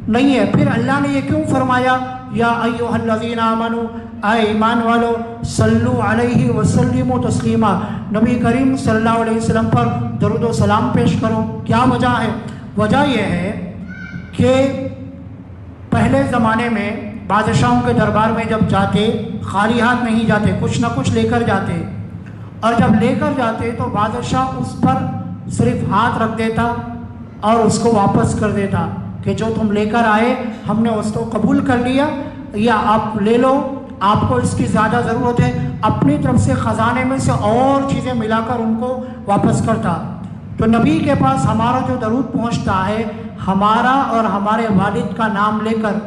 نہیں ہے۔ پھر اللہ نے یہ کیوں فرمایا یا ایھا الذین آمنوا، اے ایمان والو، صلو علیہ وسلموا تسلیما، نبی کریم صلی اللہ علیہ وسلم پر درود و سلام پیش کرو۔ کیا وجہ ہے؟ وجہ یہ ہے کہ پہلے زمانے میں بادشاہوں کے دربار میں جب جاتے خالی ہاتھ نہیں جاتے، کچھ نہ کچھ لے کر جاتے، اور جب لے کر جاتے تو بادشاہ اس پر صرف ہاتھ رکھ دیتا اور اس کو واپس کر دیتا کہ جو تم لے کر آئے ہم نے اس کو قبول کر لیا، یا آپ لے لو، آپ کو اس کی زیادہ ضرورت ہے، اپنی طرف سے خزانے میں سے اور چیزیں ملا کر ان کو واپس کرتا۔ تو نبی کے پاس ہمارا جو درود پہنچتا ہے، ہمارا اور ہمارے والد کا نام لے کر،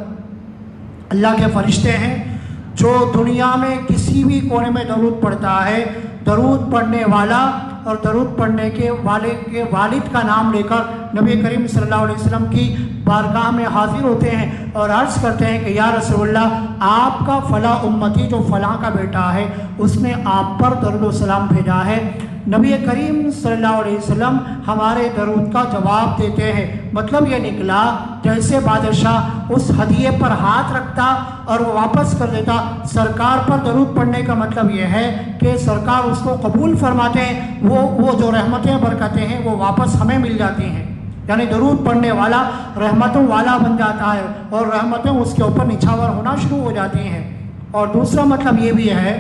اللہ کے فرشتے ہیں جو دنیا میں کسی بھی کونے میں درود پڑھتا ہے، درود پڑھنے والا اور درود پڑھنے کے والد کا نام لے کر نبی کریم صلی اللہ علیہ وسلم کی بارگاہ میں حاضر ہوتے ہیں اور عرض کرتے ہیں کہ یا رسول اللہ، آپ کا فلاں امتی جو فلاں کا بیٹا ہے اس نے آپ پر درود و سلام بھیجا ہے۔ نبی کریم صلی اللہ علیہ وسلم ہمارے درود کا جواب دیتے ہیں۔ مطلب یہ نکلا جیسے بادشاہ اس ہدیے پر ہاتھ رکھتا اور وہ واپس کر دیتا، سرکار پر درود پڑھنے کا مطلب یہ ہے کہ سرکار اس کو قبول فرماتے ہیں، وہ جو رحمتیں برکتیں ہیں وہ واپس ہمیں مل جاتی ہیں، یعنی درود پڑھنے والا رحمتوں والا بن جاتا ہے اور رحمتیں اس کے اوپر نچھاور ہونا شروع ہو جاتی ہیں۔ اور دوسرا مطلب یہ بھی ہے،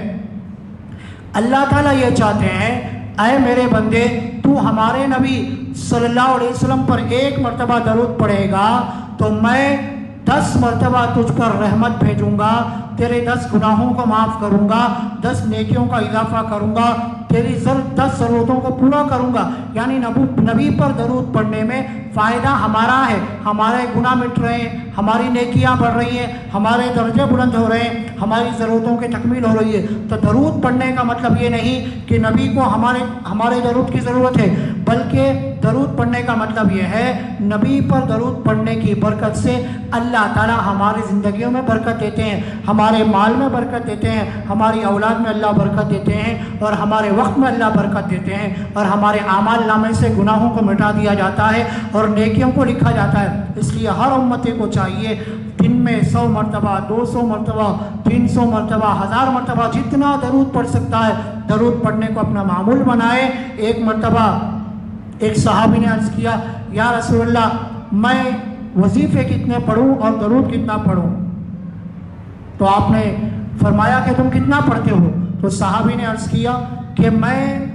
اللہ تعالیٰ یہ چاہتے ہیں اے میرے بندے، تو ہمارے نبی صلی اللہ علیہ وسلم پر ایک مرتبہ درود پڑھے گا تو میں 10 مرتبہ تجھ پر رحمت بھیجوں گا، تیرے 10 گناہوں کو معاف کروں گا، 10 نیکیوں کا اضافہ کروں گا، تیری 10 ضرورتوں کو پورا کروں گا۔ یعنی نبی پر درود پڑھنے میں فائدہ ہمارا ہے، ہمارے گناہ مٹ رہے ہیں، ہماری نیکیاں بڑھ رہی ہیں، ہمارے درجے بلند ہو رہے ہیں، ہماری ضرورتوں کی تکمیل ہو رہی ہے۔ تو درود پڑھنے کا مطلب یہ نہیں کہ نبی کو ہمارے درود کی ضرورت ہے، بلکہ درود پڑھنے کا مطلب یہ ہے نبی پر درود پڑھنے کی برکت سے اللہ تعالی ہماری زندگیوں میں برکت دیتے ہیں، ہمارے مال میں برکت دیتے ہیں، ہماری اولاد میں اللہ برکت دیتے ہیں، اور ہمارے وقت میں اللہ برکت دیتے ہیں، اور ہمارے اعمال نامے سے گناہوں کو مٹا دیا جاتا ہے اور نیکیوں کو لکھا جاتا ہے۔ اس لیے ہر امتی کو چاہیے دن میں 100 مرتبہ، 200 مرتبہ، 300 مرتبہ، 1000 مرتبہ، جتنا درود پڑھ سکتا ہے درود پڑھنے کو اپنا معمول بنائے۔ ایک مرتبہ ایک صحابی نے عرض کیا یا رسول اللہ، میں وظیفے کتنے پڑھوں اور درود کتنا پڑھوں؟ تو آپ نے فرمایا کہ تم کتنا پڑھتے ہو؟ تو صحابی نے عرض کیا کہ میں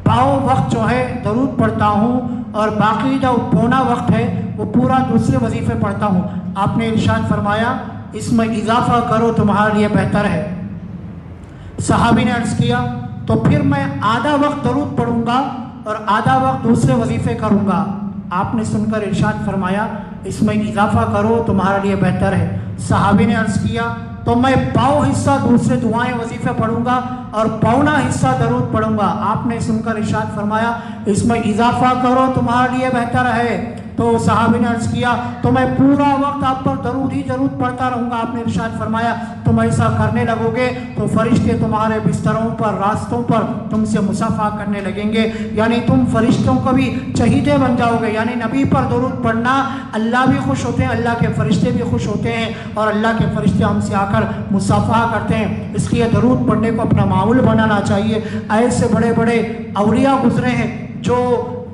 پاؤ وقت جو ہے درود پڑھتا ہوں اور باقی جو پونا وقت ہے وہ پورا دوسرے وظیفے پڑھتا ہوں۔ آپ نے ارشاد فرمایا اس میں اضافہ کرو تمہارے لیے بہتر ہے۔ صحابی نے عرض کیا تو پھر میں آدھا وقت درود پڑھوں گا اور آدھا وقت دوسرے وظیفے کروں گا۔ آپ نے سن کر ارشاد فرمایا اس میں اضافہ کرو تمہارے لیے بہتر ہے۔ صحابی نے عرض کیا تو میں پاؤ حصہ دوسرے دعائیں وظیفے پڑھوں گا اور پونا حصہ درود پڑھوں گا۔ آپ نے سن کر ارشاد فرمایا اس میں اضافہ کرو تمہارے لیے بہتر ہے۔ تو صحابی نے عرض کیا تو میں پورا وقت آپ پر درود ہی درود پڑھتا رہوں گا۔ آپ نے ارشاد فرمایا تم ایسا کرنے لگو گے تو فرشتے تمہارے بستروں پر، راستوں پر تم سے مصافحہ کرنے لگیں گے، یعنی تم فرشتوں کو بھی چہیتے بن جاؤ گے۔ یعنی نبی پر درود پڑھنا اللہ بھی خوش ہوتے ہیں، اللہ کے فرشتے بھی خوش ہوتے ہیں، اور اللہ کے فرشتے ہم سے آ کر مصافحہ کرتے ہیں۔ اس لیے درود پڑھنے کو اپنا معمول بنانا چاہیے۔ ایسے بڑے بڑے اولیاء گزرے ہیں جو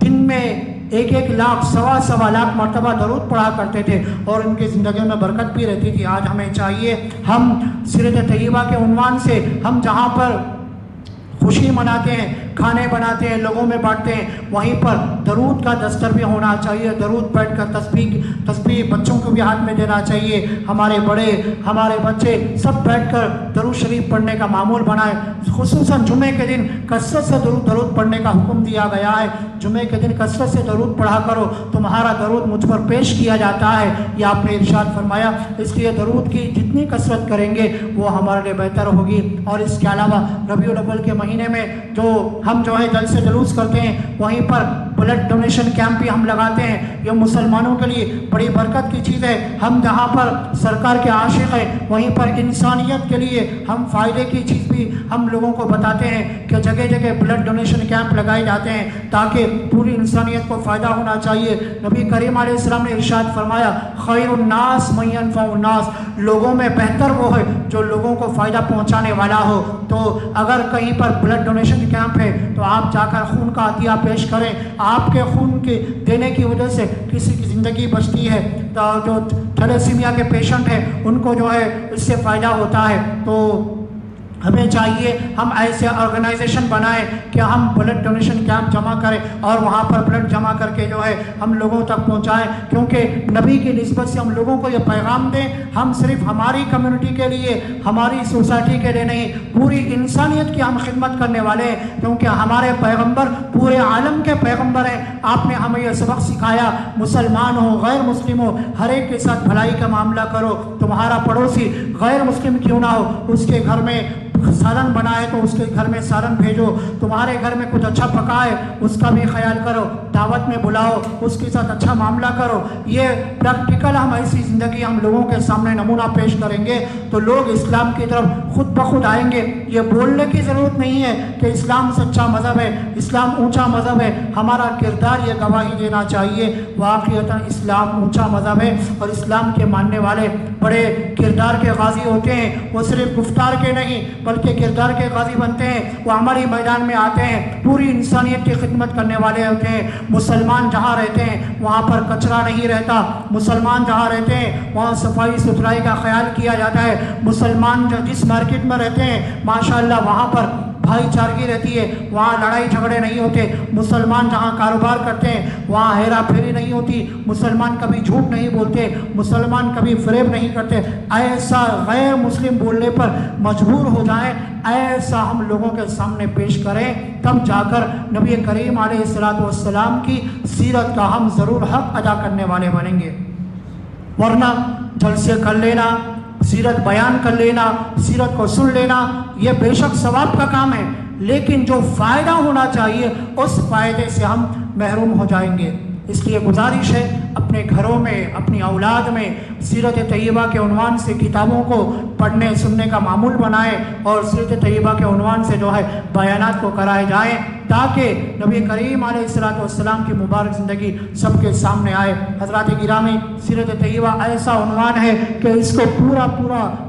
دن میں 1,00,000 سوا لاکھ مرتبہ درود پڑھا کرتے تھے، اور ان کی زندگی میں برکت بھی رہتی تھی۔ آج ہمیں چاہیے ہم سیرت طیبہ کے عنوان سے ہم جہاں پر خوشی مناتے ہیں، کھانے بناتے ہیں، لوگوں میں بانٹتے ہیں، وہیں پر درود کا دستر بھی ہونا چاہیے۔ درود بیٹھ کر تسبیح بچوں کو بھی ہاتھ میں دینا چاہیے۔ ہمارے بڑے، ہمارے بچے سب بیٹھ کر درود شریف پڑھنے کا معمول بنائیں۔ خصوصاً جمعے کے دن کثرت سے درود پڑھنے کا حکم دیا گیا ہے۔ جمعے کے دن کثرت سے درود پڑھا کرو، تمہارا درود مجھ پر پیش کیا جاتا ہے، یہ آپ نے ارشاد فرمایا۔ اس لیے درود کی جتنی کثرت کریں گے وہ ہمارے لیے بہتر ہوگی۔ اور اس کے علاوہ ربیع الاول کے مہینے میں جو ہم جلسے جلوس کرتے ہیں، وہیں پر بلڈ ڈونیشن کیمپ بھی ہم لگاتے ہیں۔ یہ مسلمانوں کے لیے بڑی برکت کی چیز ہے۔ ہم جہاں پر سرکار کے عاشق ہیں، وہیں پر انسانیت کے لیے ہم فائدے کی چیز بھی ہم لوگوں کو بتاتے ہیں کہ جگہ جگہ بلڈ ڈونیشن کیمپ لگائے جاتے ہیں تاکہ پوری انسانیت کو فائدہ ہونا چاہیے۔ نبی کریم علیہ السلام نے ارشاد فرمایا خیر الناس من ینفع الناس، لوگوں میں بہتر وہ ہے جو لوگوں کو فائدہ پہنچانے والا ہو۔ تو اگر کہیں پر بلڈ ڈونیشن کیمپ ہے تو آپ جا کر خون کا عطیہ پیش کریں۔ آپ کے خون کے دینے کی وجہ سے کسی کی زندگی بچتی ہے، جو تھیلیسیمیا کے پیشنٹ ہیں ان کو جو ہے اس سے فائدہ ہوتا ہے۔ تو ہمیں چاہیے ہم ایسے آرگنائزیشن بنائیں کہ ہم بلڈ ڈونیشن کیمپ جمع کریں اور وہاں پر بلڈ جمع کر کے جو ہے ہم لوگوں تک پہنچائیں، کیونکہ نبی کی نسبت سے ہم لوگوں کو یہ پیغام دیں ہم صرف ہماری کمیونٹی کے لیے، ہماری سوسائٹی کے لیے نہیں، پوری انسانیت کی ہم خدمت کرنے والے ہیں، کیونکہ ہمارے پیغمبر پورے عالم کے پیغمبر ہیں۔ آپ نے ہمیں یہ سبق سکھایا مسلمان ہو غیر مسلم ہو ہر ایک کے ساتھ بھلائی کا معاملہ کرو۔ تمہارا پڑوسی غیر مسلم کیوں نہ ہو، اس کے گھر میں سالن بنائے تو اس کے گھر میں سالن بھیجو، تمہارے گھر میں کچھ اچھا پکائے اس کا بھی خیال کرو، دعوت میں بلاؤ، اس کے ساتھ اچھا معاملہ کرو۔ یہ پریکٹیکل ہم ایسی زندگی ہم لوگوں کے سامنے نمونہ پیش کریں گے تو لوگ اسلام کی طرف خود بخود آئیں گے۔ یہ بولنے کی ضرورت نہیں ہے کہ اسلام سچا مذہب ہے، اسلام اونچا مذہب ہے، ہمارا کردار یہ گواہی دینا چاہیے واقعتاً اسلام اونچا مذہب ہے، اور اسلام کے ماننے والے بڑے کردار کے غازی ہوتے ہیں۔ وہ صرف گفتار کے نہیں بلکہ کردار کے غازی بنتے ہیں، وہ عملی میدان میں آتے ہیں، پوری انسانیت کی خدمت کرنے والے ہوتے ہیں۔ مسلمان جہاں رہتے ہیں وہاں پر کچرا نہیں رہتا، مسلمان جہاں رہتے ہیں وہاں صفائی ستھرائی کا خیال کیا جاتا ہے، مسلمان جس مارکیٹ میں رہتے ہیں ماشاءاللہ وہاں پر بھائی چارگی رہتی ہے، وہاں لڑائی جھگڑے نہیں ہوتے، مسلمان جہاں کاروبار کرتے ہیں وہاں ہیرا پھیری نہیں ہوتی، مسلمان کبھی جھوٹ نہیں بولتے، مسلمان کبھی فریب نہیں کرتے۔ ایسا غیر مسلم بولنے پر مجبور ہو جائیں، ایسا ہم لوگوں کے سامنے پیش کریں، تب جا کر نبی کریم علیہ السلام کی سیرت کا ہم ضرور حق ادا کرنے والے بنیں گے۔ ورنہ جلسے کر لینا، سیرت بیان کر لینا، سیرت کو سن لینا یہ بے شک ثواب کا کام ہے، لیکن جو فائدہ ہونا چاہیے اس فائدے سے ہم محروم ہو جائیں گے۔ اس لیے گزارش ہے اپنے گھروں میں، اپنی اولاد میں سیرت طیبہ کے عنوان سے کتابوں کو پڑھنے سننے کا معمول بنائیں، اور سیرت طیبہ کے عنوان سے جو ہے بیانات کو کرائے جائیں تاکہ نبی کریم علیہ السلام کی مبارک زندگی سب کے سامنے آئے۔ حضرات گرامی، سیرت طیبہ ایسا عنوان ہے کہ اس کو پورا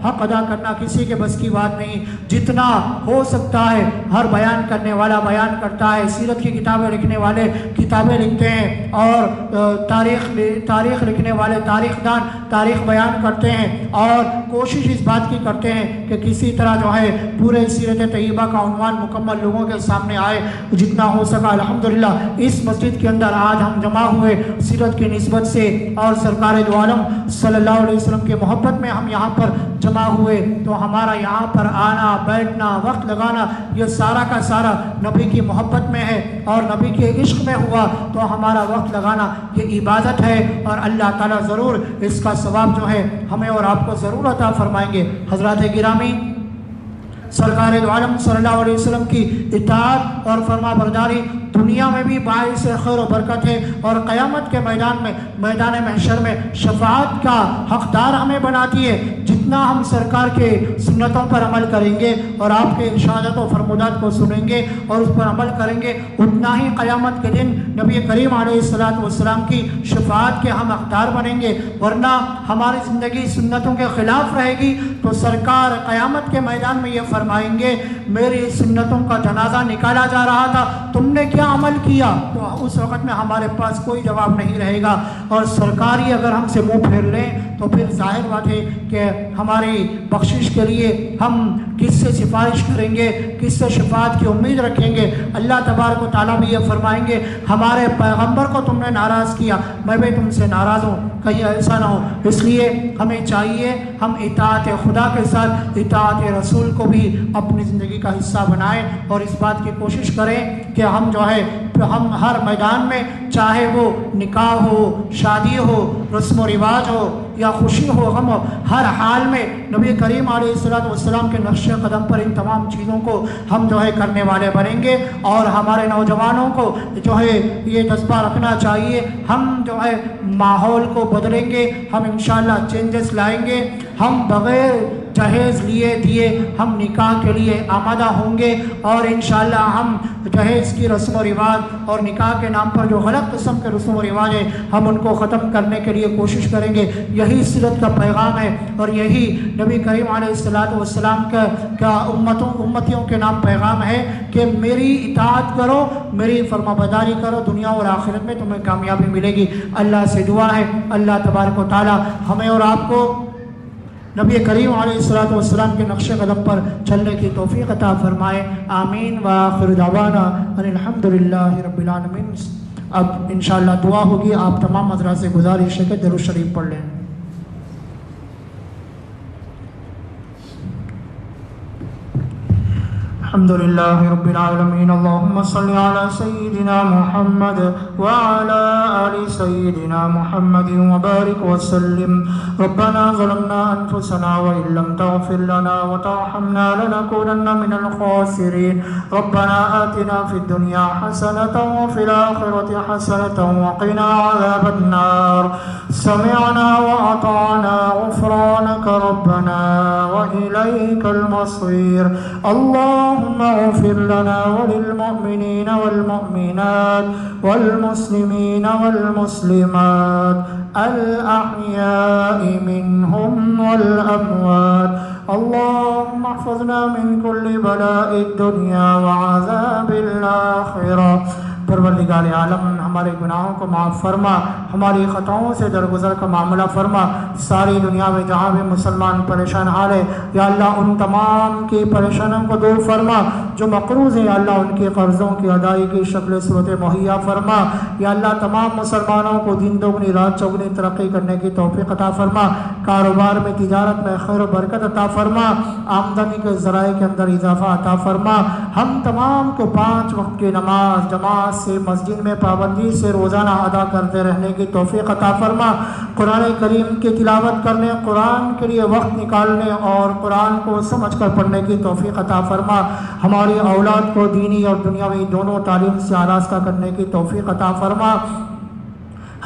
حق ادا کرنا کسی کے بس کی بات نہیں، جتنا ہو سکتا ہے ہر بیان کرنے والا بیان کرتا ہے، سیرت کی کتابیں لکھنے والے کتابیں لکھتے ہیں، اور تاریخ لکھنے والے تاریخ دان تاریخ بیان کرتے ہیں، اور کوشش اس بات کی کرتے ہیں کہ کسی طرح جو ہے پورے سیرت طیبہ کا عنوان مکمل لوگوں کے سامنے آئے جتنا ہو سکا۔ الحمدللہ اس مسجد کے اندر آج ہم جمع ہوئے سیرت کی نسبت سے اور سرکار دو عالم صلی اللہ علیہ وسلم کی محبت میں ہم یہاں پر جمع ہوئے، تو ہمارا یہاں پر آنا بیٹھنا وقت لگانا یہ سارا کا سارا نبی کی محبت میں ہے اور نبی کے عشق میں ہوا، تو ہمارا وقت لگانا یہ عبادت ہے، اور اللہ تعالیٰ ضرور اس کا ثواب جو ہے ہمیں اور آپ کو ضرور عطا فرمائیں گے۔ حضرات گرامی، سرکار دو عالم صلی اللہ علیہ وسلم کی اطاعت اور فرما برداری دنیا میں بھی باعث خیر و برکت ہے، اور قیامت کے میدان میں، میدان محشر میں شفاعت کا حقدار ہمیں بناتی ہے۔ جتنا ہم سرکار کے سنتوں پر عمل کریں گے اور آپ کے ارشادات و فرمودات کو سنیں گے اور اس پر عمل کریں گے، اتنا ہی قیامت کے دن نبی کریم علیہ السلام کی شفاعت کے ہم حقدار بنیں گے۔ ورنہ ہماری زندگی سنتوں کے خلاف رہے گی تو سرکار قیامت کے میدان میں یہ فرمائیں گے، میری سنتوں کا جنازہ نکالا جا رہا تھا، تم نے کیا عمل کیا؟ تو اس وقت میں ہمارے پاس کوئی جواب نہیں رہے گا، اور سرکار ہی اگر ہم سے منہ پھیر لیں تو پھر ظاہر بات ہے کہ ہماری بخشش کے لیے ہم کس سے سفارش کریں گے، کس سے شفاعت کی امید رکھیں گے؟ اللہ تبارک و تعالیٰ بھی یہ فرمائیں گے، ہمارے پیغمبر کو تم نے ناراض کیا، میں بھی تم سے ناراض ہوں، کہیں ایسا نہ ہو۔ اس لیے ہمیں چاہیے ہم اطاعت خدا کے ساتھ اطاعت رسول کو بھی اپنی زندگی کا حصہ بنائیں، اور اس بات کی کوشش کریں کہ ہم جو ہے ہم ہر میدان میں، چاہے وہ نکاح ہو، شادی ہو، رسم و رواج ہو یا خوشی ہو، غم ہو، ہر حال میں نبی کریم علیہ السلام کے نقش قدم پر ان تمام چیزوں کو ہم جو ہے کرنے والے بنیں گے۔ اور ہمارے نوجوانوں کو جو ہے یہ جذبہ رکھنا چاہیے، ہم جو ہے ماحول کو بدلیں گے، ہم انشاءاللہ چینجز لائیں گے، ہم بغیر جہیز لیے دیے ہم نکاح کے لیے آمادہ ہوں گے، اور انشاءاللہ ہم جہیز کی رسم و رواج اور نکاح کے نام پر جو غلط قسم کے رسم و رواج ہیں ہم ان کو ختم کرنے کے لیے کوشش کریں گے۔ یہی سیرت کا پیغام ہے، اور یہی نبی کریم علیہ السلام کا امتیوں کے نام پیغام ہے کہ میری اطاعت کرو، میری فرما برداری کرو، دنیا اور آخرت میں تمہیں کامیابی ملے گی۔ اللہ سے دعا ہے اللہ تبارک و تعالی ہمیں اور آپ کو نبی کریم علیہ السلام کے نقش قدم پر چلنے کی توفیق عطا فرمائے، آمین۔ وآخر دعوانا ان الحمدللہ رب العالمین۔ اب انشاءاللہ دعا ہوگی، آپ تمام حضرات سے گزارش ہے کہ درود شریف پڑھ لیں۔ الحمدللہ رب العالمین، اللہم صلی علی سیدنا محمد وعلی آل سیدنا محمد وبارک وسلم۔ ربنا ظلمنا انفسنا وإن لم تغفر لنا وترحمنا لنكونن من الخاسرین۔ ربنا آتنا فی الدنیا حسنة وفی الآخرة حسنة وقنا عذاب النار۔ سمعنا وأطعنا غفرانك ربنا وإلیک المصیر۔ اللہم اغفر لنا وللمؤمنین والمؤمنات والمسلمین والمسلمات الأحياء منهم والأموات۔ اللهم احفظنا من كل بلاء الدنيا وعذاب الآخرة۔ پروردگار عالم ہمارے گناہوں کو معاف فرما، ہماری خطاؤں سے درگزر کا معاملہ فرما۔ ساری دنیا میں جہاں بھی مسلمان پریشان حال ہے یا اللہ ان تمام کی پریشانوں کو دور فرما، جو مقروض ہیں یا اللہ ان کے قرضوں کی ادائیگی کی شکل صورت مہیا فرما۔ یا اللہ تمام مسلمانوں کو دن دوگنی رات چوگنی ترقی کرنے کی توفیق عطا فرما، کاروبار میں تجارت میں خیر و برکت عطا فرما، آمدنی کے ذرائع کے اندر اضافہ عطا فرما۔ ہم تمام کو 5 وقت کی نماز جماعت سے مسجد میں پابندی سے روزانہ ادا کرتے رہنے کی توفیق عطا فرما۔ قرآن کریم کی تلاوت کرنے، قرآن کے لیے وقت نکالنے اور قرآن کو سمجھ کر پڑھنے کی توفیق عطا فرما۔ ہماری اولاد کو دینی اور دنیاوی دونوں تعلیم سے آراستہ کرنے کی توفیق عطا فرما۔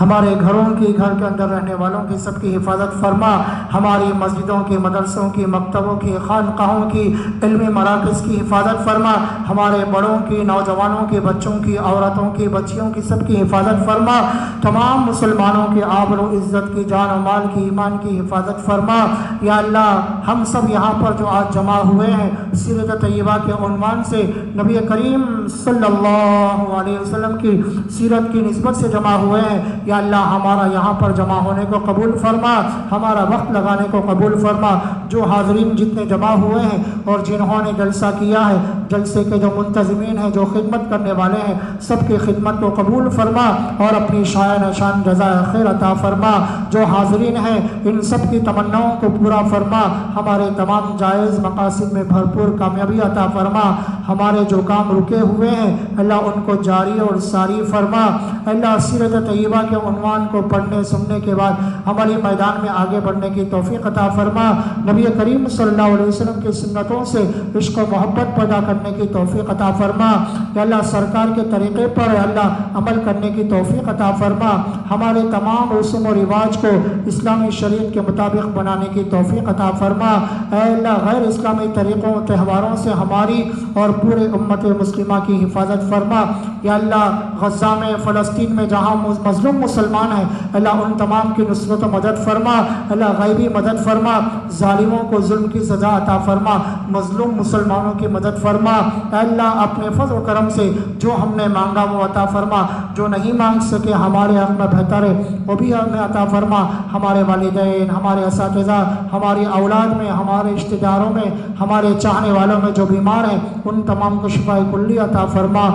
ہمارے گھروں کی، گھر کے اندر رہنے والوں کی سب کی حفاظت فرما۔ ہماری مسجدوں کی، مدرسوں کی، مکتبوں کی، خانقاہوں کی، علمی مراکز کی حفاظت فرما۔ ہمارے بڑوں کی، نوجوانوں کی، بچوں کی، عورتوں کی، بچیوں کی سب کی حفاظت فرما۔ تمام مسلمانوں کی آبرو عزت کی، جان و مال کی، ایمان کی حفاظت فرما۔ یا اللہ ہم سب یہاں پر جو آج جمع ہوئے ہیں سیرت طیبہ کے عنوان سے نبی کریم صلی اللہ علیہ وسلم کی سیرت کی نسبت سے جمع ہوئے ہیں، یا اللہ ہمارا یہاں پر جمع ہونے کو قبول فرما، ہمارا وقت لگانے کو قبول فرما۔ جو حاضرین جتنے جمع ہوئے ہیں اور جنہوں نے جلسہ کیا ہے، جلسے کے جو منتظمین ہیں، جو خدمت کرنے والے ہیں، سب کی خدمت کو قبول فرما اور اپنی شایان شان جزائے خیر عطا فرما۔ جو حاضرین ہیں ان سب کی تمناؤں کو پورا فرما، ہمارے تمام جائز مقاصد میں بھرپور کامیابی عطا فرما۔ ہمارے جو کام رکے ہوئے ہیں اللہ ان کو جاری اور ساری فرما۔ اللہ سیرت طیبہ کے کے عنوان کو پڑھنے سننے کے بعد عملی میدان میں آگے بڑھنے کی توفیق عطا فرما، نبی کریم صلی اللہ علیہ وسلم کی سنتوں سے عشق و محبت پیدا کرنے کی توفیق عطا فرما، یا اللہ سرکار کے طریقے پر یا اللہ عمل کرنے کی توفیق عطا فرما، ہمارے تمام رسوم و رواج کو اسلامی شریعت کے مطابق بنانے کی توفیق عطا فرما، اے اللہ غیر اسلامی طریقوں تہواروں سے ہماری اور پورے امت مسلمہ کی حفاظت فرما، یا اللہ غزہ میں فلسطین میں جہاں مظلوم مسلمان ہیں اللہ ان تمام کی نصرت و مدد فرما، اللہ غیبی مدد فرما، ظالموں کو ظلم کی سزا عطا فرما، مظلوم مسلمانوں کی مدد فرما، اے اللہ اپنے فضل و کرم سے جو ہم نے مانگا وہ عطا فرما، جو نہیں مانگ سکے ہمارے حق میں بہتر ہے وہ بھی ہمیں عطا فرما، ہمارے والدین، ہمارے اساتذہ، ہماری اولاد میں، ہمارے رشتہ داروں میں، ہمارے چاہنے والوں میں جو بیمار ہیں ان تمام کو شفاء کلی عطا فرما،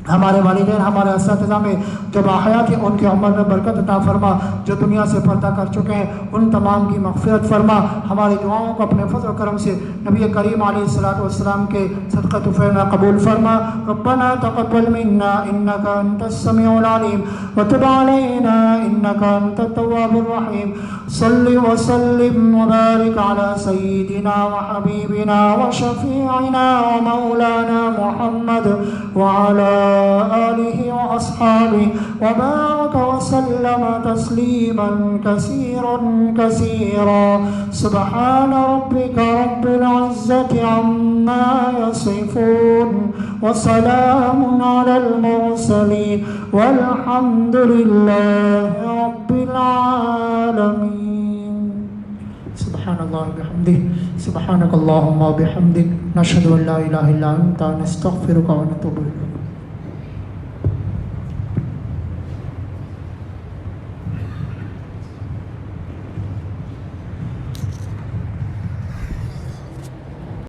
ہمارے والدین، ہمارے اساتذہ میں جو باحیات ہیں ان کے عمر میں برکت عطا فرما، جو دنیا سے پردہ کر چکے ہیں ان تمام کی مغفرت فرما، ہماری دعاؤں کو اپنے فضل و کرم سے نبی کریم علیہ الصلوۃ والسلام کے صدقہ طفیل میں قبول فرما، ربنا تقبل منا انك انت السميع العليم وتب علينا انك انت التواب الرحيم، صل وسلم وبارك على سيدنا وحبيبنا وشفيعنا ومولانا محمد وعلى آله وأصحابه وبارك وسلم تسليما كثيرا كثيرا، سبحان ربك رب العزة عما يصفون وسلام على المرسلين والحمد لله رب العالمين. سبحان الله وبحمده، سبحانك اللهم وبحمدك، نشهد أن لا إله إلا أنت، نستغفرك ونتوب إليك.